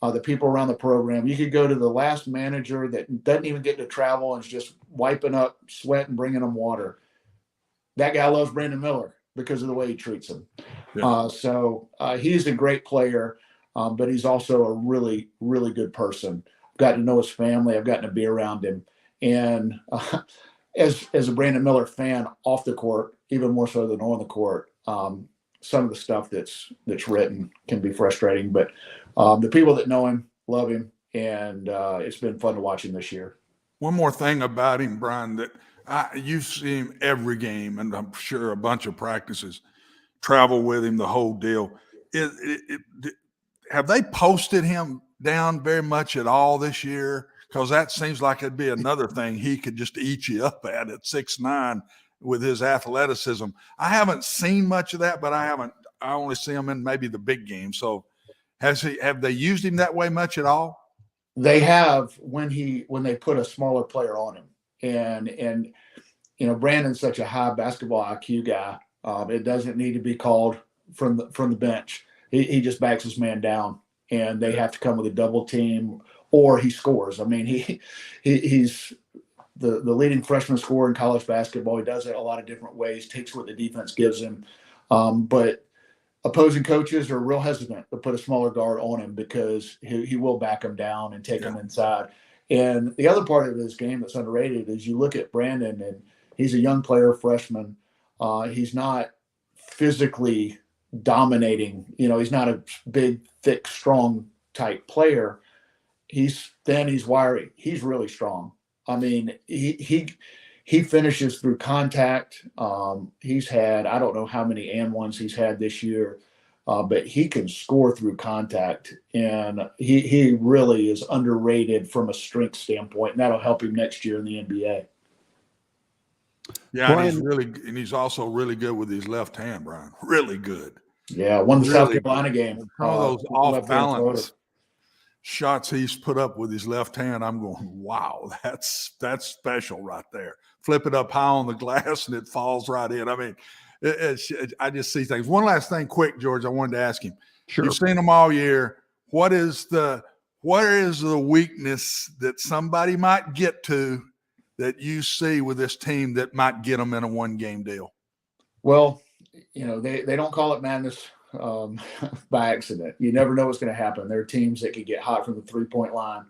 The people around the program. You could go to the last manager that doesn't even get to travel and is just wiping up sweat and bringing them water. That guy loves Brandon Miller because of the way he treats him. Yeah. So he's a great player, but he's also a really, really good person. I've gotten to know his family. I've gotten to be around him. And as a Brandon Miller fan off the court, even more so than on the court, some of the stuff that's written can be frustrating, but the people that know him love him, and it's been fun to watch him this year. One more thing about him, Bryan, that you see him every game, and I'm sure a bunch of practices, travel with him, the whole deal. Have they posted him down very much at all this year? Because that seems like it'd be another thing he could just eat you up at 6'9" with his athleticism. I haven't seen much of that, but I only see him in maybe the big game. So have they used him that way much at all? They have when they put a smaller player on him. And Brandon's such a high basketball IQ guy. It doesn't need to be called from the bench. He just backs his man down, and they have to come with a double team or he scores. I mean, he's the leading freshman scorer in college basketball. He does it a lot of different ways, takes what the defense gives him. But opposing coaches are real hesitant to put a smaller guard on him because he will back him down and take him inside. And the other part of his game that's underrated is you look at Brandon, and he's a young player, freshman. He's not physically dominating. He's not a big, thick, strong type player. He's thin, he's wiry, he's really strong. I mean, he finishes through contact. He's had, I don't know how many and ones he's had this year, but he can score through contact, and he really is underrated from a strength standpoint, and that'll help him next year in the NBA. Yeah, and he's also really good with his left hand, Bryan. Really good. Yeah, won the South Carolina game. All those off balance shots he's put up with his left hand, I'm going, wow, that's special right there. Flip it up high on the glass and it falls right in. I mean, I just see things. One last thing quick, George, I wanted to ask him. Sure. You've seen him all year. What is the weakness that somebody might get to that you see with this team that might get them in a one-game deal? Well, they don't call it madness by accident. You never know what's going to happen. There are teams that can get hot from the three-point line.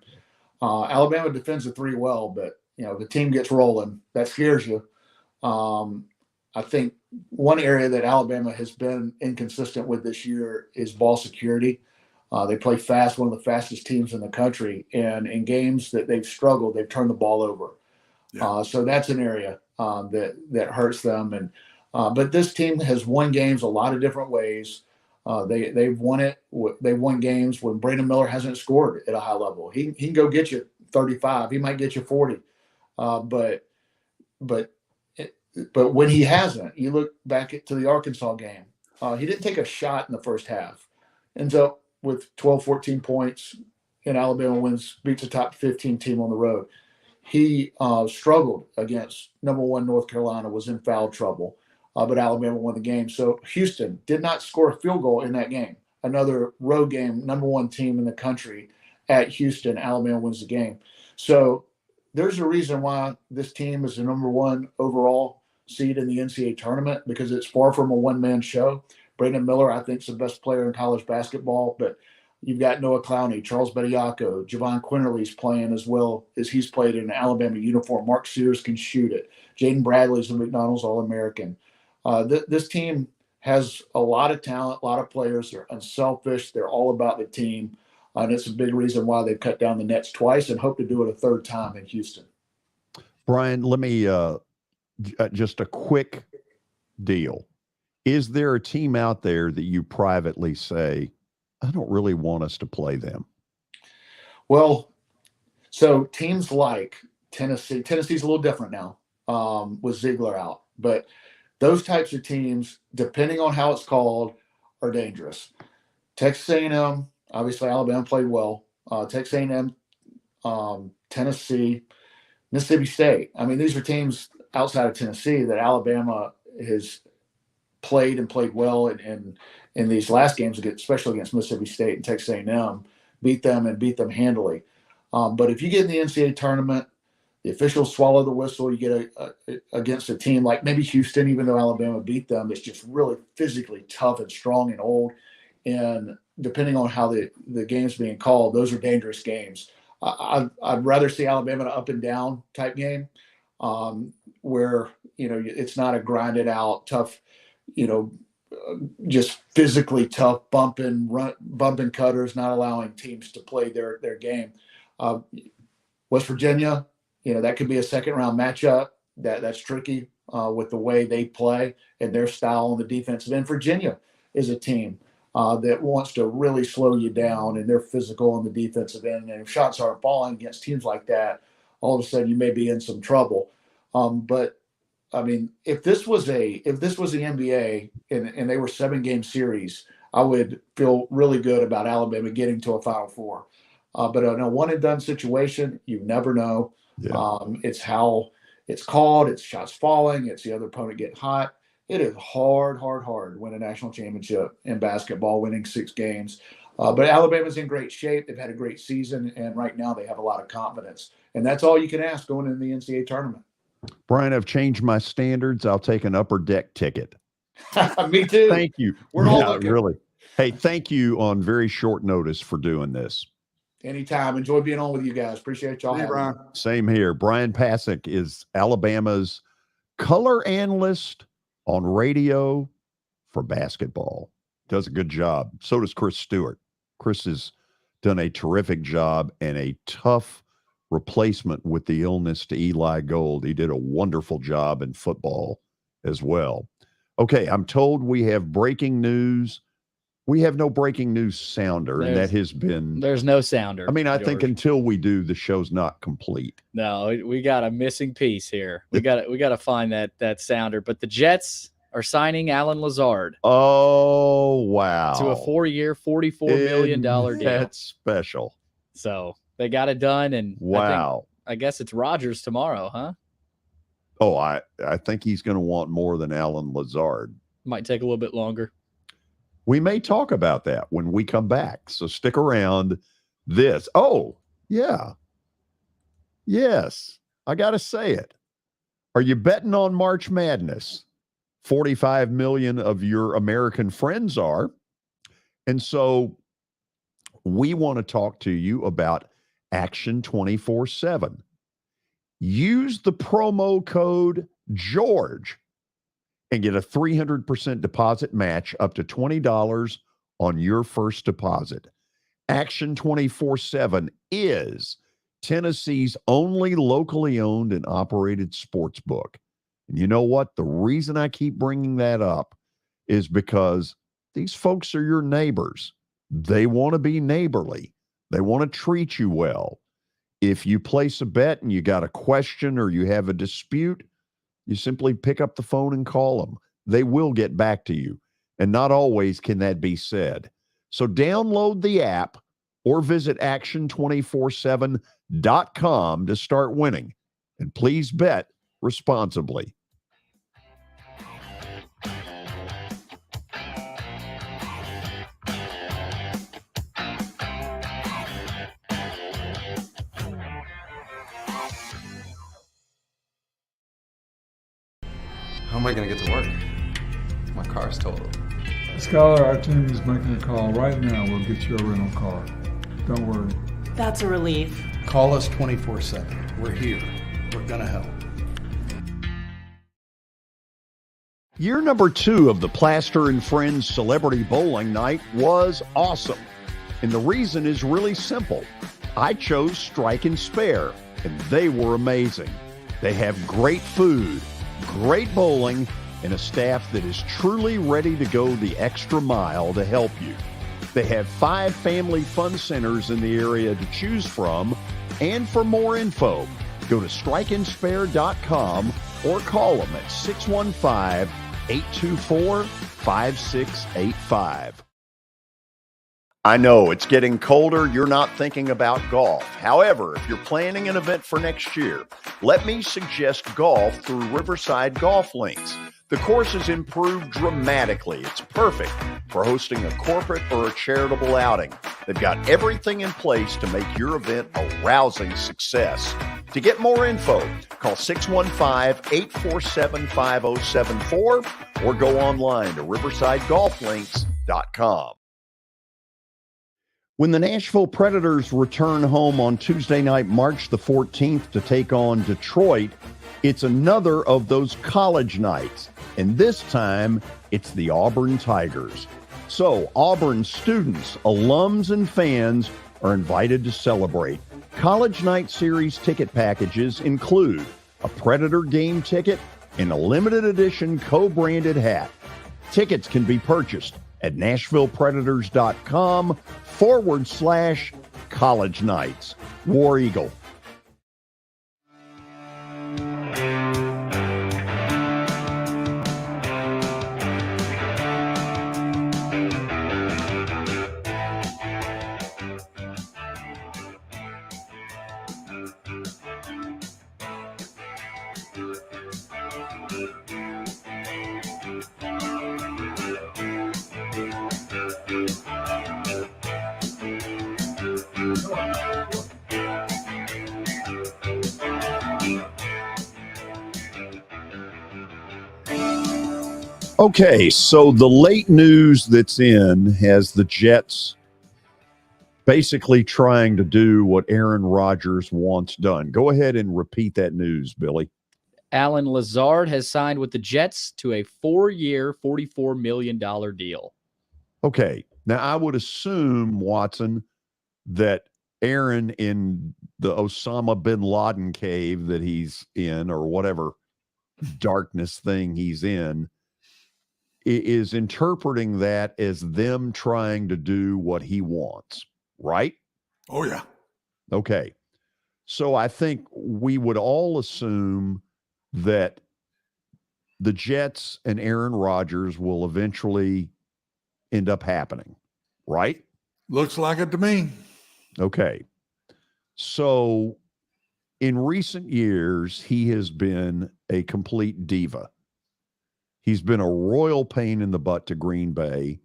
Alabama defends the three well, but the team gets rolling. That scares you. I think one area that Alabama has been inconsistent with this year is ball security. They play fast, one of the fastest teams in the country, and in games that they've struggled, they've turned the ball over. Yeah. So that's an area that hurts them. And but this team has won games a lot of different ways. They've won it. They've won games when Brandon Miller hasn't scored at a high level. He can go get you 35. He might get you 40. But when he hasn't, you look back to the Arkansas game. He didn't take a shot in the first half. Ends up with 12, 14 points, and Alabama beats a top 15 team on the road. He struggled against number 1 North Carolina, was in foul trouble. But Alabama won the game. So Houston did not score a field goal in that game. Another road game, number 1 team in the country at Houston. Alabama wins the game. So there's a reason why this team is the number one overall seed in the NCAA tournament, because it's far from a one-man show. Brandon Miller, I think, is the best player in college basketball, but you've got Noah Clowney, Charles Bediako, Javon Quinterly's playing as well as he's played in an Alabama uniform. Mark Sears can shoot it. Jaden Bradley's a McDonald's All-American. This team has a lot of talent, a lot of players. They're unselfish. They're all about the team. And it's a big reason why they've cut down the nets twice and hope to do it a third time in Houston. Bryan, let me just a quick deal. Is there a team out there that you privately say, I don't really want us to play them? Well, so teams like Tennessee's a little different now with Ziegler out. But those types of teams, depending on how it's called, are dangerous. Texas A&M, obviously Alabama played well. Texas A&M, Tennessee, Mississippi State. I mean, these are teams outside of Tennessee that Alabama has played well in these last games, especially against Mississippi State and Texas A&M, beat them handily. But if you get in the NCAA tournament, the officials swallow the whistle. You get against a team like maybe Houston, even though Alabama beat them, it's just really physically tough and strong and old. And depending on how the game's being called, those are dangerous games. I'd rather see Alabama an up and down type game where, it's not a grinded out, tough, just physically tough, bumping cutters, not allowing teams to play their game. West Virginia, that could be a second round matchup. That's tricky with the way they play and their style on the defensive end. Virginia is a team that wants to really slow you down, and they're physical on the defensive end. And if shots aren't falling against teams like that, all of a sudden you may be in some trouble. But I mean, if this was the NBA and they were 7-game series, I would feel really good about Alabama getting to a Final Four. But in a one and done situation, you never know. Yeah. It's how it's called. It's shots falling. It's the other opponent getting hot. It is hard to win a national championship in basketball, winning 6 games. But Alabama's in great shape. They've had a great season, and right now they have a lot of confidence. And that's all you can ask going into the NCAA tournament. Bryan, I've changed my standards. I'll take an upper deck ticket. Me too. Thank you. We're all looking. Really. Hey, thank you on very short notice for doing this. Anytime. Enjoy being on with you guys. Appreciate y'all. Brian. Same here. Bryan Passink is Alabama's color analyst on radio for basketball. Does a good job. So does Chris Stewart. Chris has done a terrific job and a tough replacement with the illness to Eli Gold. He did a wonderful job in football as well. Okay, I'm told we have breaking news. We have no breaking news sounder, and that has been... There's no sounder. I mean, I George. think until we do, the show's not complete. No, we got a missing piece here. We got to find that sounder. But the Jets are signing Alan Lazard. Oh, wow. To a 4-year, $44 million deal. That's special. So they got it done, and wow. I guess it's Rodgers tomorrow, huh? Oh, I think he's going to want more than Alan Lazard. Might take a little bit longer. We may talk about that when we come back. So stick around. Oh, yeah. Yes, I got to say it. Are you betting on March Madness? 45 million of your American friends are. And so we want to talk to you about Action 24/7. Use the promo code George and get a 300% deposit match up to $20 on your first deposit. Action 24/7 is Tennessee's only locally owned and operated sports book. And you know what? The reason I keep bringing that up is because these folks are your neighbors. They want to be neighborly. They want to treat you well. If you place a bet and you got a question or you have a dispute, you simply pick up the phone and call them. They will get back to you. And not always can that be said. So download the app or visit action247.com to start winning. And please bet responsibly. am I going to get to work? My car's totaled. Skylar, our team is making a call right now. We'll get you a rental car. Don't worry. That's a relief. Call us 24/7. We're here. We're going to help. Year number 2 of the Plaster and Friends Celebrity Bowling Night was awesome. And the reason is really simple. I chose Strike and Spare, and they were amazing. They have great food, great bowling, and a staff that is truly ready to go the extra mile to help you. They have 5 family fun centers in the area to choose from, and for more info, go to strikeandspare.com or call them at 615-824-5685. I know it's getting colder. You're not thinking about golf. However, if you're planning an event for next year, let me suggest golf through Riverside Golf Links. The course has improved dramatically. It's perfect for hosting a corporate or a charitable outing. They've got everything in place to make your event a rousing success. To get more info, call 615-847-5074 or go online to riversidegolflinks.com. When the Nashville Predators return home on Tuesday night, March the 14th to take on Detroit, it's another of those college nights, and this time it's the Auburn Tigers. So Auburn students, alums, and fans are invited to celebrate. College Night Series ticket packages include a Predator game ticket and a limited edition co-branded hat. Tickets can be purchased at NashvillePredators.com/college nights. War Eagle. Okay, so the late news that's in has the Jets basically trying to do what Aaron Rodgers wants done. Go ahead and repeat that news, Billy. Alan Lazard has signed with the Jets to a 4-year, $44 million deal. Okay, now I would assume, Watson, that Aaron in the Osama bin Laden cave that he's in, or whatever darkness thing he's in, is interpreting that as them trying to do what he wants, right? Oh, yeah. Okay. So I think we would all assume that the Jets and Aaron Rodgers will eventually end up happening, right? Looks like it to me. Okay. So in recent years, he has been a complete diva. He's been a royal pain in the butt to Green Bay.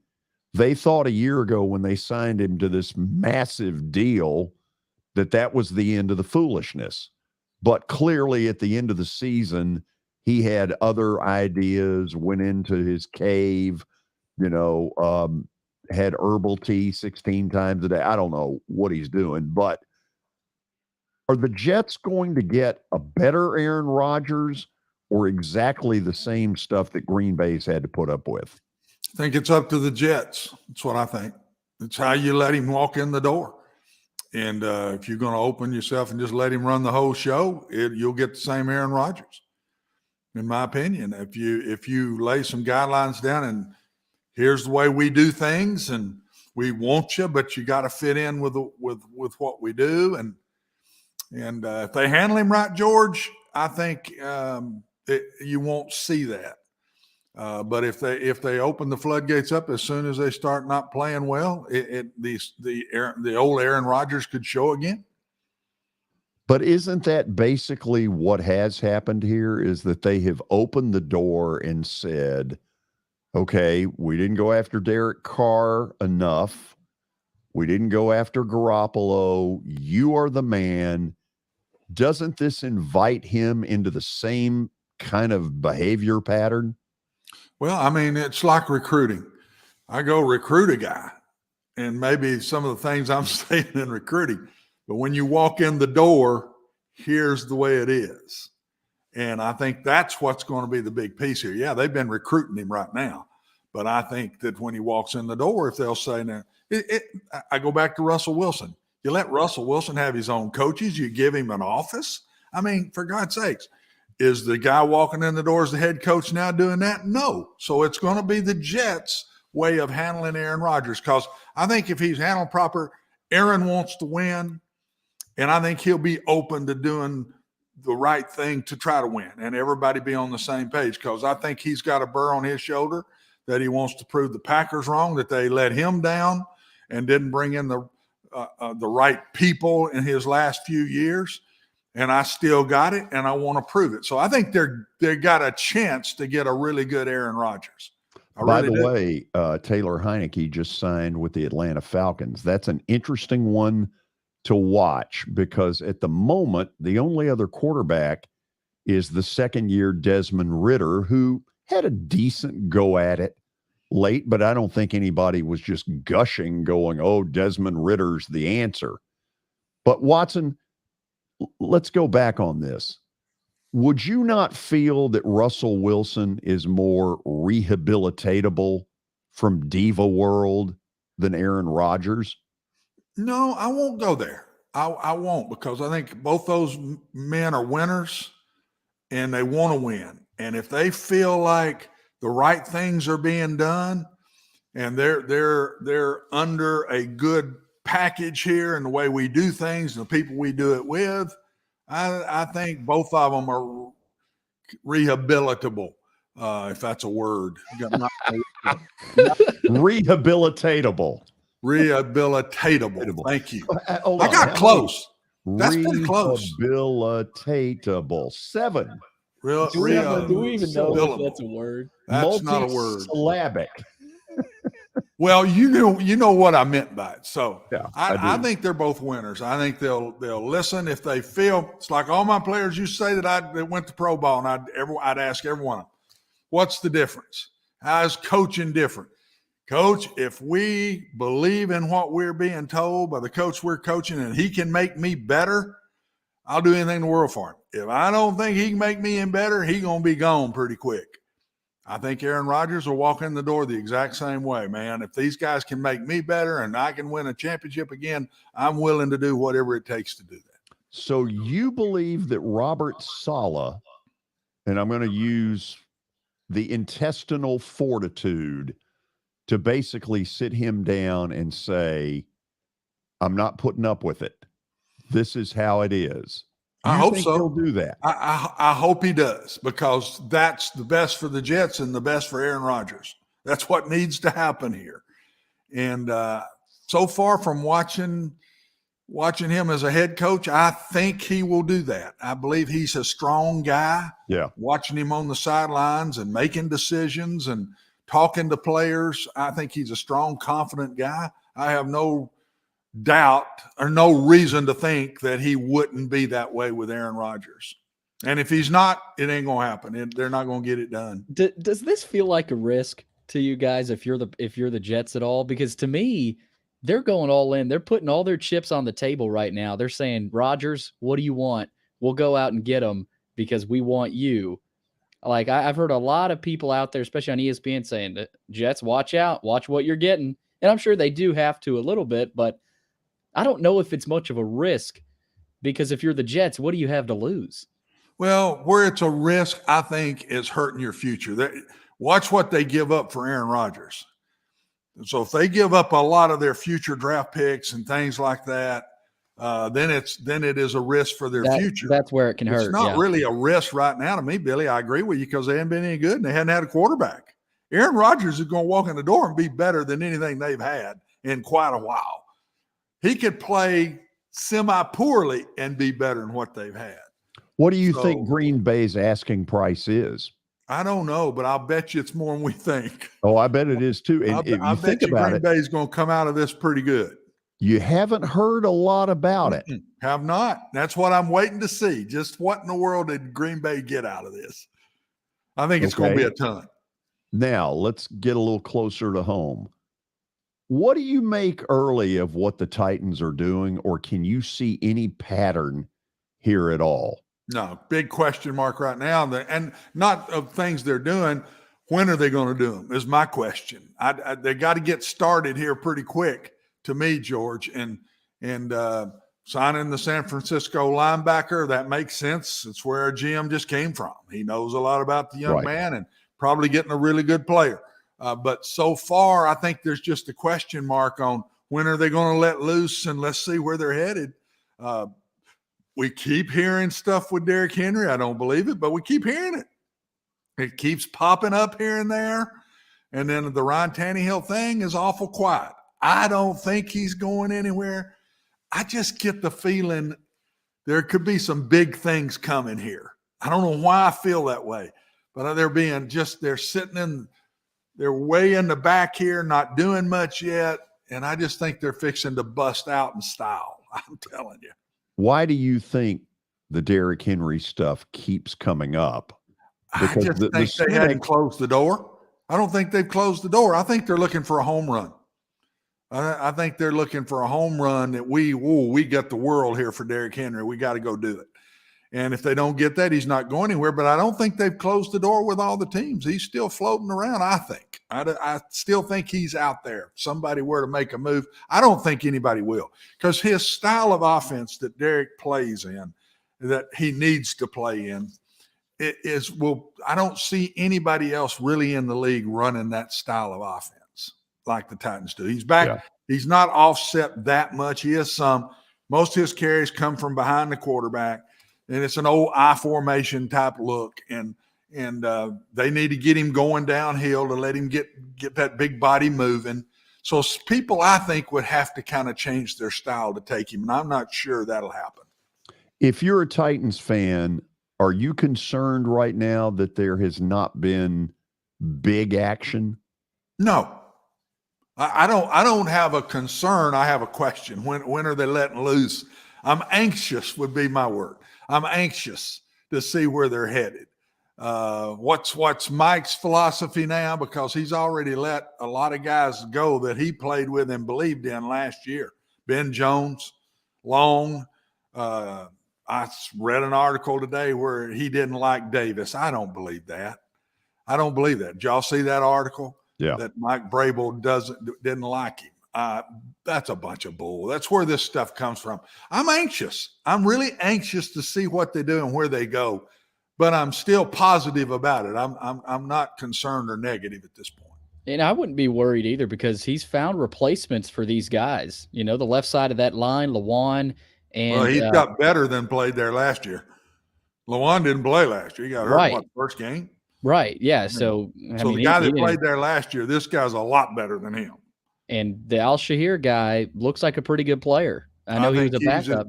They thought a year ago when they signed him to this massive deal that was the end of the foolishness. But clearly at the end of the season, he had other ideas, went into his cave, had herbal tea 16 times a day. I don't know what he's doing, but are the Jets going to get a better Aaron Rodgers or exactly the same stuff that Green Bay's had to put up with? I think it's up to the Jets. That's what I think. It's how you let him walk in the door. And if you're going to open yourself and just let him run the whole show, you'll get the same Aaron Rodgers, in my opinion. If you lay some guidelines down and here's the way we do things, and we want you, but you got to fit in with what we do. And if they handle him right, George, I think you won't see that. But if they open the floodgates up as soon as they start not playing well, the old Aaron Rodgers could show again. But isn't that basically what has happened here, is that they have opened the door and said, okay, we didn't go after Derek Carr enough. We didn't go after Garoppolo. You are the man. Doesn't this invite him into the same kind of behavior pattern? Well, I mean, it's like recruiting. I go recruit a guy, and maybe some of the things I'm saying in recruiting, but when you walk in the door, here's the way it is. And I think that's what's going to be the big piece here. Yeah, they've been recruiting him right now, but I think that when he walks in the door, if they'll say now, I go back to Russell Wilson. You let Russell Wilson have his own coaches. You give him an office. I mean, for God's sakes, is the guy walking in the door as the head coach now doing that? No. So it's going to be the Jets' way of handling Aaron Rodgers, because I think if he's handled proper, Aaron wants to win, and I think he'll be open to doing the right thing to try to win and everybody be on the same page, because I think he's got a burr on his shoulder that he wants to prove the Packers wrong, that they let him down and didn't bring in the right people in his last few years. And I still got it, and I want to prove it. So I think they got a chance to get a really good Aaron Rodgers. By the way, Taylor Heinicke just signed with the Atlanta Falcons. That's an interesting one to watch, because at the moment, the only other quarterback is the second-year Desmond Ridder, who had a decent go at it late, but I don't think anybody was just gushing, going, oh, Desmond Ridder's the answer. But Watson, let's go back on this. Would you not feel that Russell Wilson is more rehabilitatable from Diva World than Aaron Rodgers? No, I won't go there. I won't, because I think both those men are winners and they want to win. And if they feel like the right things are being done and they're under a good package here and the way we do things and the people we do it with, I think both of them are rehabilitable, if that's a word. Rehabilitatable. Rehabilitatable. Thank you. I got close. That's pretty close. Rehabilitatable. 7. Do we even know if that's a word? That's not a word. Multisyllabic. Well, you know what I meant by it. So yeah, I think they're both winners. I think they'll listen if they feel. It's like all my players used to say that went to pro ball, and I'd ask every one of them, what's the difference? How is coaching different? Coach, if we believe in what we're being told by the coach we're coaching and he can make me better, I'll do anything in the world for him. If I don't think he can make me any better, he's going to be gone pretty quick. I think Aaron Rodgers will walk in the door the exact same way, man. If these guys can make me better and I can win a championship again, I'm willing to do whatever it takes to do that. So you believe that Robert Saleh, and I'm going to use the intestinal fortitude to basically sit him down and say, I'm not putting up with it. This is how it is. I hope so. He'll do that. I hope he does, because that's the best for the Jets and the best for Aaron Rodgers. That's what needs to happen here. And so far from watching him as a head coach, I think he will do that. I believe he's a strong guy. Yeah. Watching him on the sidelines and making decisions and talking to players, I think he's a strong, confident guy. I have no doubt or no reason to think that he wouldn't be that way with Aaron Rodgers. And if he's not, it ain't going to happen. They're not going to get it done. Does this feel like a risk to you guys if you're the Jets at all? Because to me, they're going all in. They're putting all their chips on the table right now. They're saying, Rodgers, what do you want? We'll go out and get him because we want you. Like, I've heard a lot of people out there, especially on ESPN, saying that Jets, watch out, watch what you're getting. And I'm sure they do have to a little bit, but I don't know if it's much of a risk, because if you're the Jets, what do you have to lose? Well, where it's a risk, I think, is hurting your future. Watch what they give up for Aaron Rodgers. So if they give up a lot of their future draft picks and things like that, then it is a risk for their future. That's where it can hurt. It's not really a risk right now to me, Billy. I agree with you, because they haven't been any good and they hadn't had a quarterback. Aaron Rodgers is going to walk in the door and be better than anything they've had in quite a while. He could play semi-poorly and be better than what they've had. What do you think Green Bay's asking price is? I don't know, but I'll bet you it's more than we think. Oh, I bet it is too. And I bet you Green Bay's going to come out of this pretty good. You haven't heard a lot about it. Have not. That's what I'm waiting to see. Just what in the world did Green Bay get out of this? I think it's going to be a ton. Now, let's get a little closer to home. What do you make early of what the Titans are doing, or can you see any pattern here at all? No, big question mark right now. And not of things they're doing. When are they going to do them is my question. They got to get started here pretty quick to me, George. And signing the San Francisco linebacker, that makes sense. It's where our GM just came from. He knows a lot about the young man and probably getting a really good player. But so far, I think there's just a question mark on when are they going to let loose, and let's see where they're headed. We keep hearing stuff with Derrick Henry. I don't believe it, but we keep hearing it. It keeps popping up here and there. And then the Ryan Tannehill thing is awful quiet. I don't think he's going anywhere. I just get the feeling there could be some big things coming here. I don't know why I feel that way, but they're sitting they're way in the back here, not doing much yet. And I just think they're fixing to bust out in style. I'm telling you. Why do you think the Derrick Henry stuff keeps coming up? Because I just think they hadn't closed the door. I don't think they've closed the door. I think they're looking for a home run. I think they're looking for a home run that we got the world here for Derrick Henry. We got to go do it. And if they don't get that, he's not going anywhere. But I don't think they've closed the door with all the teams. He's still floating around, I think. I still think he's out there. If somebody were to make a move, I don't think anybody will. Because his style of offense that Derrick plays in, that he needs to play in, I don't see anybody else really in the league running that style of offense like the Titans do. He's back. Yeah. He's not offset that much. He is some. Most of his carries come from behind the quarterback, and it's an old I formation type look. And they need to get him going downhill to let him get that big body moving. So people, I think, would have to kind of change their style to take him, and I'm not sure that'll happen. If you're a Titans fan, are you concerned right now that there has not been big action? No. I don't have a concern. I have a question. When are they letting loose? I'm anxious would be my word. I'm anxious to see where they're headed. What's Mike's philosophy now? Because he's already let a lot of guys go that he played with and believed in last year. Ben Jones, Long. I read an article today where he didn't like Davis. I don't believe that. Did y'all see that article? Yeah. That Mike Vrabel didn't like him. That's a bunch of bull. That's where this stuff comes from. I'm anxious. I'm really anxious to see what they do and where they go, but I'm still positive about it. I'm not concerned or negative at this point. And I wouldn't be worried either because he's found replacements for these guys. You know, the left side of that line, Lawan. And he's got better than played there last year. Lawan didn't play last year. He got hurt first game. Right. Yeah. So the guy that played there last year, this guy's a lot better than him. And the Al-Shahir guy looks like a pretty good player. I know he was a backup.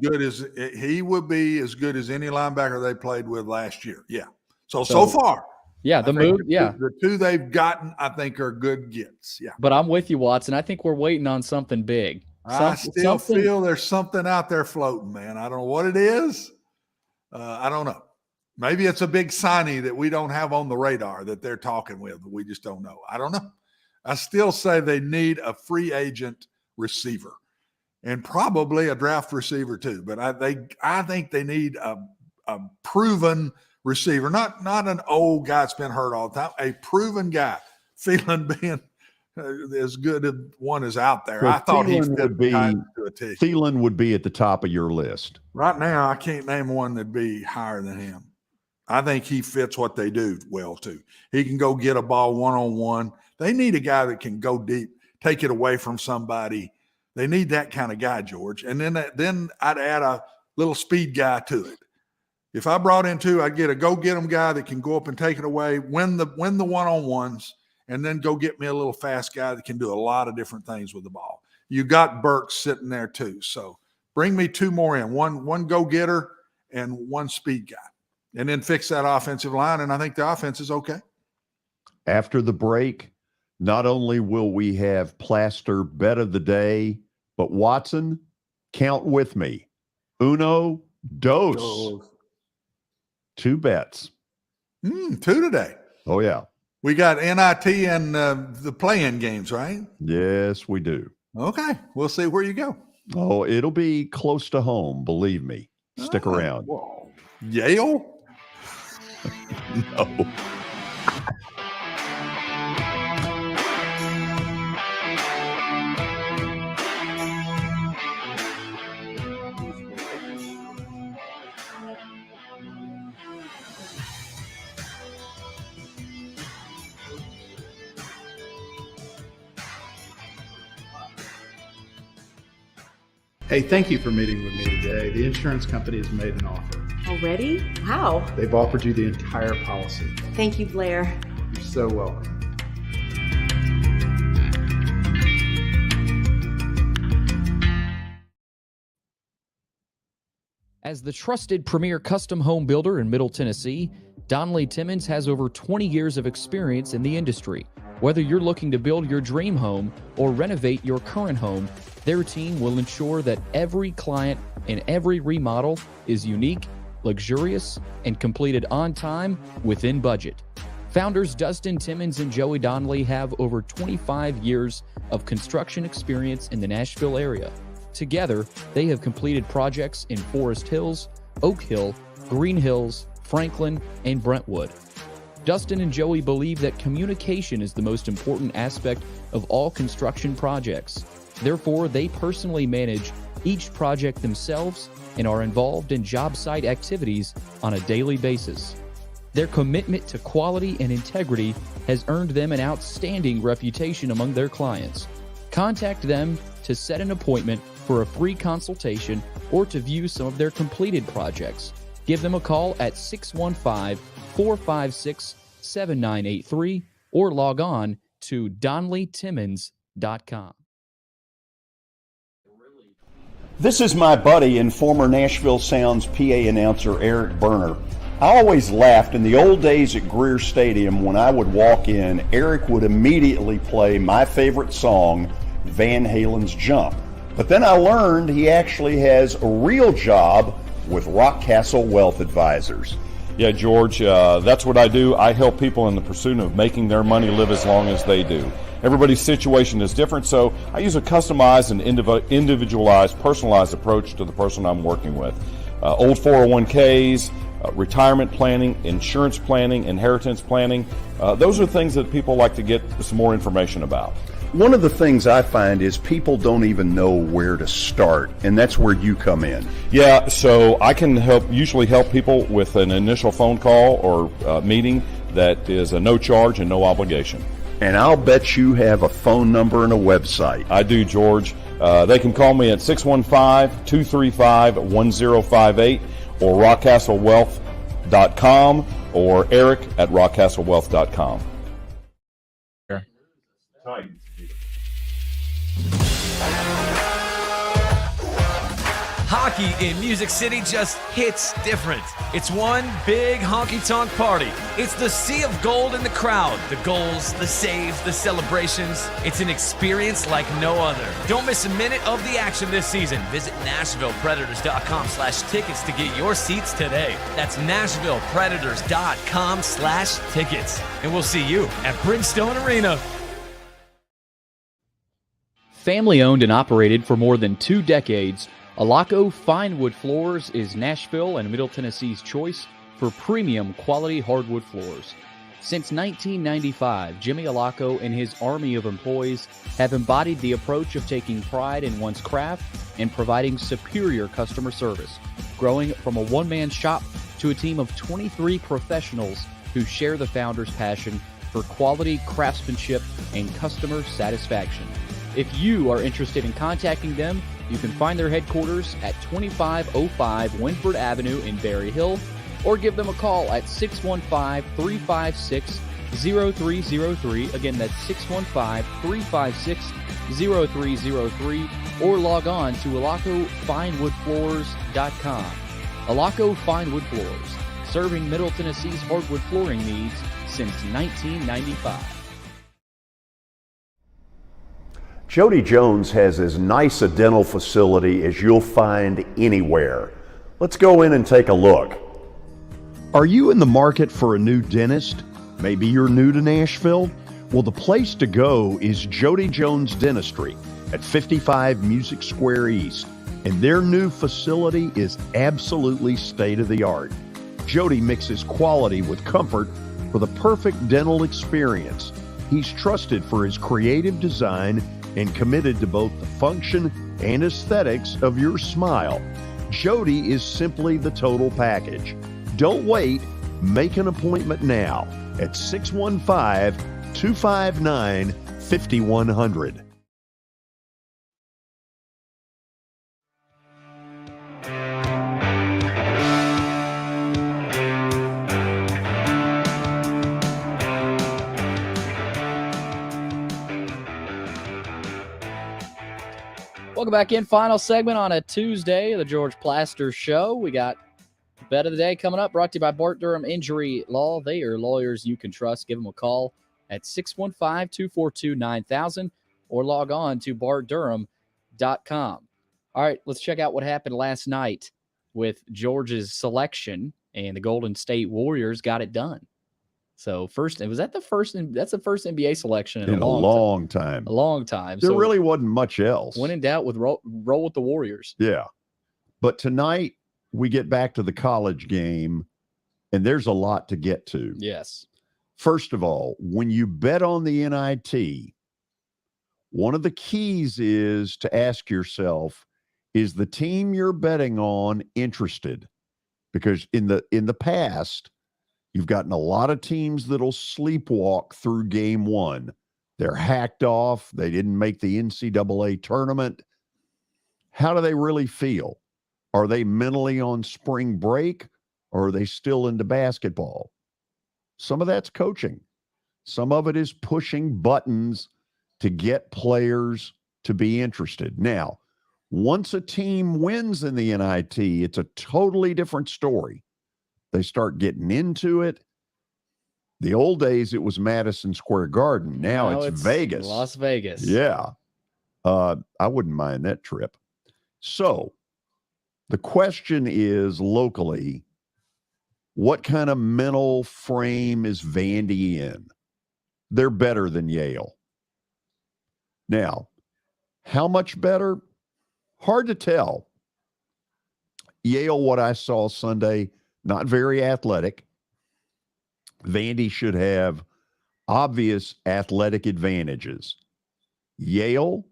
He would be as good as any linebacker they played with last year. Yeah. So far. Yeah. The two they've gotten, I think, are good gets. Yeah. But I'm with you, Watson. I think we're waiting on something big. I still feel there's something out there floating, man. I don't know what it is. I don't know. Maybe it's a big signing that we don't have on the radar that they're talking with. We just don't know. I don't know. I still say they need a free agent receiver and probably a draft receiver too. But I think they need a proven receiver, not an old guy that's been hurt all the time, a proven guy. Thielen being as good a one as out there. So I thought Thielen would be at the top of your list. Right now, I can't name one that'd be higher than him. I think he fits what they do well, too. He can go get a ball one-on-one. They need a guy that can go deep, take it away from somebody. They need that kind of guy, George. And then I'd add a little speed guy to it. If I brought in two, I'd get a go-get-'em guy that can go up and take it away, win the one-on-ones, and then go get me a little fast guy that can do a lot of different things with the ball. You got Burks sitting there, too. So bring me two more in, one go-getter and one speed guy. And then fix that offensive line, and I think the offense is okay. After the break, not only will we have Plaster bet of the day, but Watson, count with me. Uno, dos. Two bets. Two today. Oh, yeah. We got NIT and the play-in games, right? Yes, we do. Okay. We'll see where you go. Oh, it'll be close to home. Believe me. Stick around. Whoa. Yale? No. Hey, thank you for meeting with me today. The insurance company has made an offer. Already? Wow. They've offered you the entire policy. Thank you, Blair. You're so welcome. As the trusted premier custom home builder in Middle Tennessee, Donnelly Timmons has over 20 years of experience in the industry. Whether you're looking to build your dream home or renovate your current home, their team will ensure that every client and every remodel is unique, luxurious, and completed on time within budget. Founders Dustin Timmons and Joey Donnelly have over 25 years of construction experience in the Nashville area. Together, they have completed projects in Forest Hills, Oak Hill, Green Hills, Franklin, and Brentwood. Dustin and Joey believe that communication is the most important aspect of all construction projects. Therefore, they personally manage each project themselves and are involved in job site activities on a daily basis. Their commitment to quality and integrity has earned them an outstanding reputation among their clients. Contact them to set an appointment for a free consultation or to view some of their completed projects. Give them a call at 615-456-7983 or log on to DonnellyTimmons.com. This is my buddy and former Nashville Sounds PA announcer Eric Berner. I always laughed in the old days at Greer Stadium when I would walk in, Eric would immediately play my favorite song, Van Halen's Jump. But then I learned he actually has a real job with Rockcastle Wealth Advisors. Yeah, George, that's what I do. I help people in the pursuit of making their money live as long as they do. Everybody's situation is different, so I use a customized and individualized, personalized approach to the person I'm working with. Old 401ks, retirement planning, insurance planning, inheritance planning. Those are things that people like to get some more information about. One of the things I find is people don't even know where to start, and that's where you come in. Yeah, so I can usually help people with an initial phone call or meeting that is a no charge and no obligation. And I'll bet you have a phone number and a website. I do, George. They can call me at 615-235-1058 or rockcastlewealth.com or Eric at rockcastlewealth.com. Hockey in Music City just hits different. It's one big honky-tonk party. It's the sea of gold in the crowd. The goals, the saves, the celebrations. It's an experience like no other. Don't miss a minute of the action this season. Visit NashvillePredators.com/tickets to get your seats today. That's NashvillePredators.com/tickets. And we'll see you at Bridgestone Arena. Family owned and operated for more than 2 decades, Alaco Fine Wood Floors is Nashville and Middle Tennessee's choice for premium quality hardwood floors. Since 1995, Jimmy Alaco and his army of employees have embodied the approach of taking pride in one's craft and providing superior customer service, growing from a one-man shop to a team of 23 professionals who share the founder's passion for quality craftsmanship and customer satisfaction. If you are interested in contacting them, you can find their headquarters at 2505 Winford Avenue in Berry Hill, or give them a call at 615-356-0303. Again, that's 615-356-0303, or log on to alacofinewoodfloors.com. Alaco Fine Wood Floors, serving Middle Tennessee's hardwood flooring needs since 1995. Jody Jones has as nice a dental facility as you'll find anywhere. Let's go in and take a look. Are you in the market for a new dentist? Maybe you're new to Nashville? Well, the place to go is Jody Jones Dentistry at 55 Music Square East, and their new facility is absolutely state-of-the-art. Jody mixes quality with comfort for the perfect dental experience. He's trusted for his creative design and committed to both the function and aesthetics of your smile. Jody is simply the total package. Don't wait. Make an appointment now at 615-259-5100. Welcome back in. Final segment on a Tuesday of the George Plaster Show. We got Bet of the Day coming up, brought to you by Bart Durham Injury Law. They are lawyers you can trust. Give them a call at 615-242-9000 or log on to bartdurham.com. All right, let's check out what happened last night with George's selection, and the Golden State Warriors got it done. So that's the first NBA selection in a long time. A long time. There really wasn't much else. When in doubt, roll with the Warriors. Yeah. But tonight we get back to the college game, and there's a lot to get to. Yes. First of all, when you bet on the NIT, one of the keys is to ask yourself, is the team you're betting on interested? Because in the past, you've gotten a lot of teams that'll sleepwalk through game one. They're hacked off. They didn't make the NCAA tournament. How do they really feel? Are they mentally on spring break, or are they still into basketball? Some of that's coaching. Some of it is pushing buttons to get players to be interested. Now, once a team wins in the NIT, it's a totally different story. They start getting into it. The old days, it was Madison Square Garden. Now it's Vegas. Las Vegas. Yeah. I wouldn't mind that trip. So the question is, locally, what kind of mental frame is Vandy in? They're better than Yale. Now, how much better? Hard to tell. Yale, what I saw Sunday, not very athletic. Vandy should have obvious athletic advantages. Yale,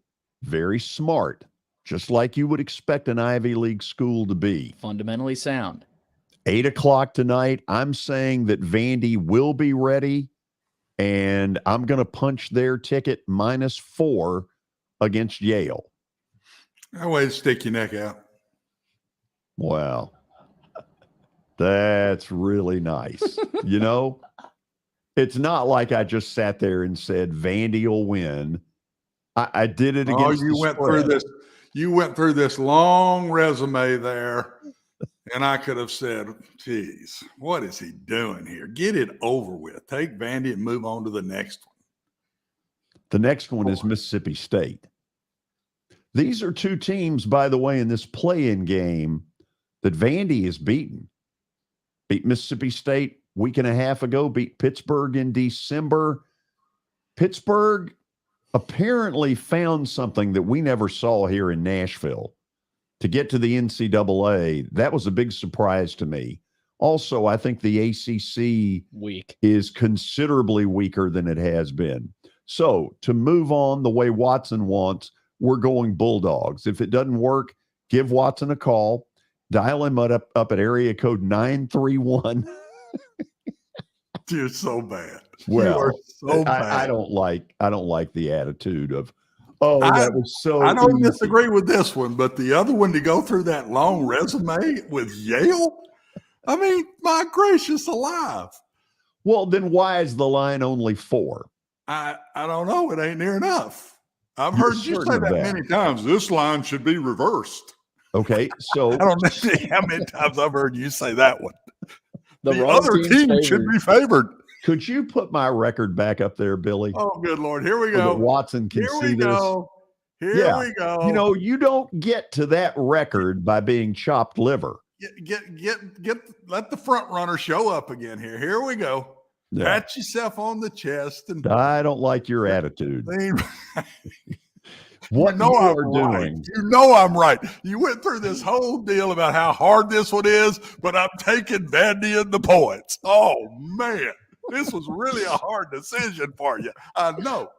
very smart, just like you would expect an Ivy League school to be. Fundamentally sound. 8:00 tonight, I'm saying that Vandy will be ready, and I'm going to punch their ticket -4 against Yale. That way to stick your neck out. Wow. That's really nice. You know, it's not like I just sat there and said Vandy will win. I did it against you went through this. You went through this long resume there, and I could have said, geez, what is he doing here? Get it over with. Take Vandy and move on to the next one. The next one is Mississippi State. These are two teams, by the way, in this play-in game that Vandy is beaten. Beat Mississippi State a week and a half ago, beat Pittsburgh in December. Pittsburgh apparently found something that we never saw here in Nashville to get to the NCAA. That was a big surprise to me. Also, I think the ACC is considerably weaker than it has been. So to move on the way Watson wants, we're going Bulldogs. If it doesn't work, give Watson a call. Dial him up at area code 931. You're so bad. Well, you are so bad. I don't like the attitude of, that was so I don't easy. disagree with this one, but the other one, to go through that long resume with Yale, I mean, my gracious alive. Well, then why is the line only 4? I don't know. It ain't near enough. I've heard you say that many times. This line should be reversed. Okay, so I don't know how many times I've heard you say that one. The other team should be favored. Could you put my record back up there, Billy? Oh, good Lord. Here we So go. that Watson can see this. Here we go. You know, you don't get to that record by being chopped liver. Let the front runner show up again here. Here we go. Pat yourself on the chest. And I don't like your attitude. What you know you I'm are right. doing. You know I'm right. You went through this whole deal about how hard this one is, but I'm taking Vandy and the points. Oh, man. This was really a hard decision for you. I know.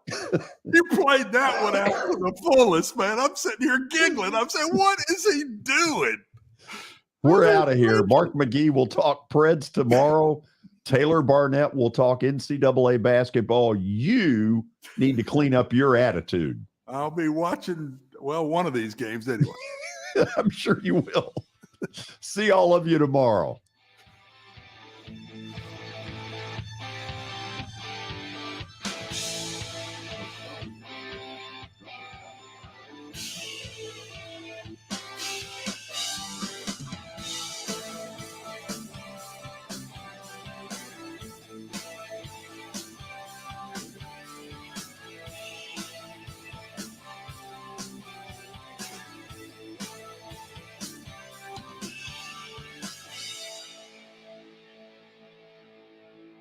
You played that one out to the fullest, man. I'm sitting here giggling. I'm saying, what is he doing? We're out of here. Mark McGee will talk Preds tomorrow. Taylor Barnett will talk NCAA basketball. You need to clean up your attitude. I'll be watching, one of these games anyway. I'm sure you will. See all of you tomorrow.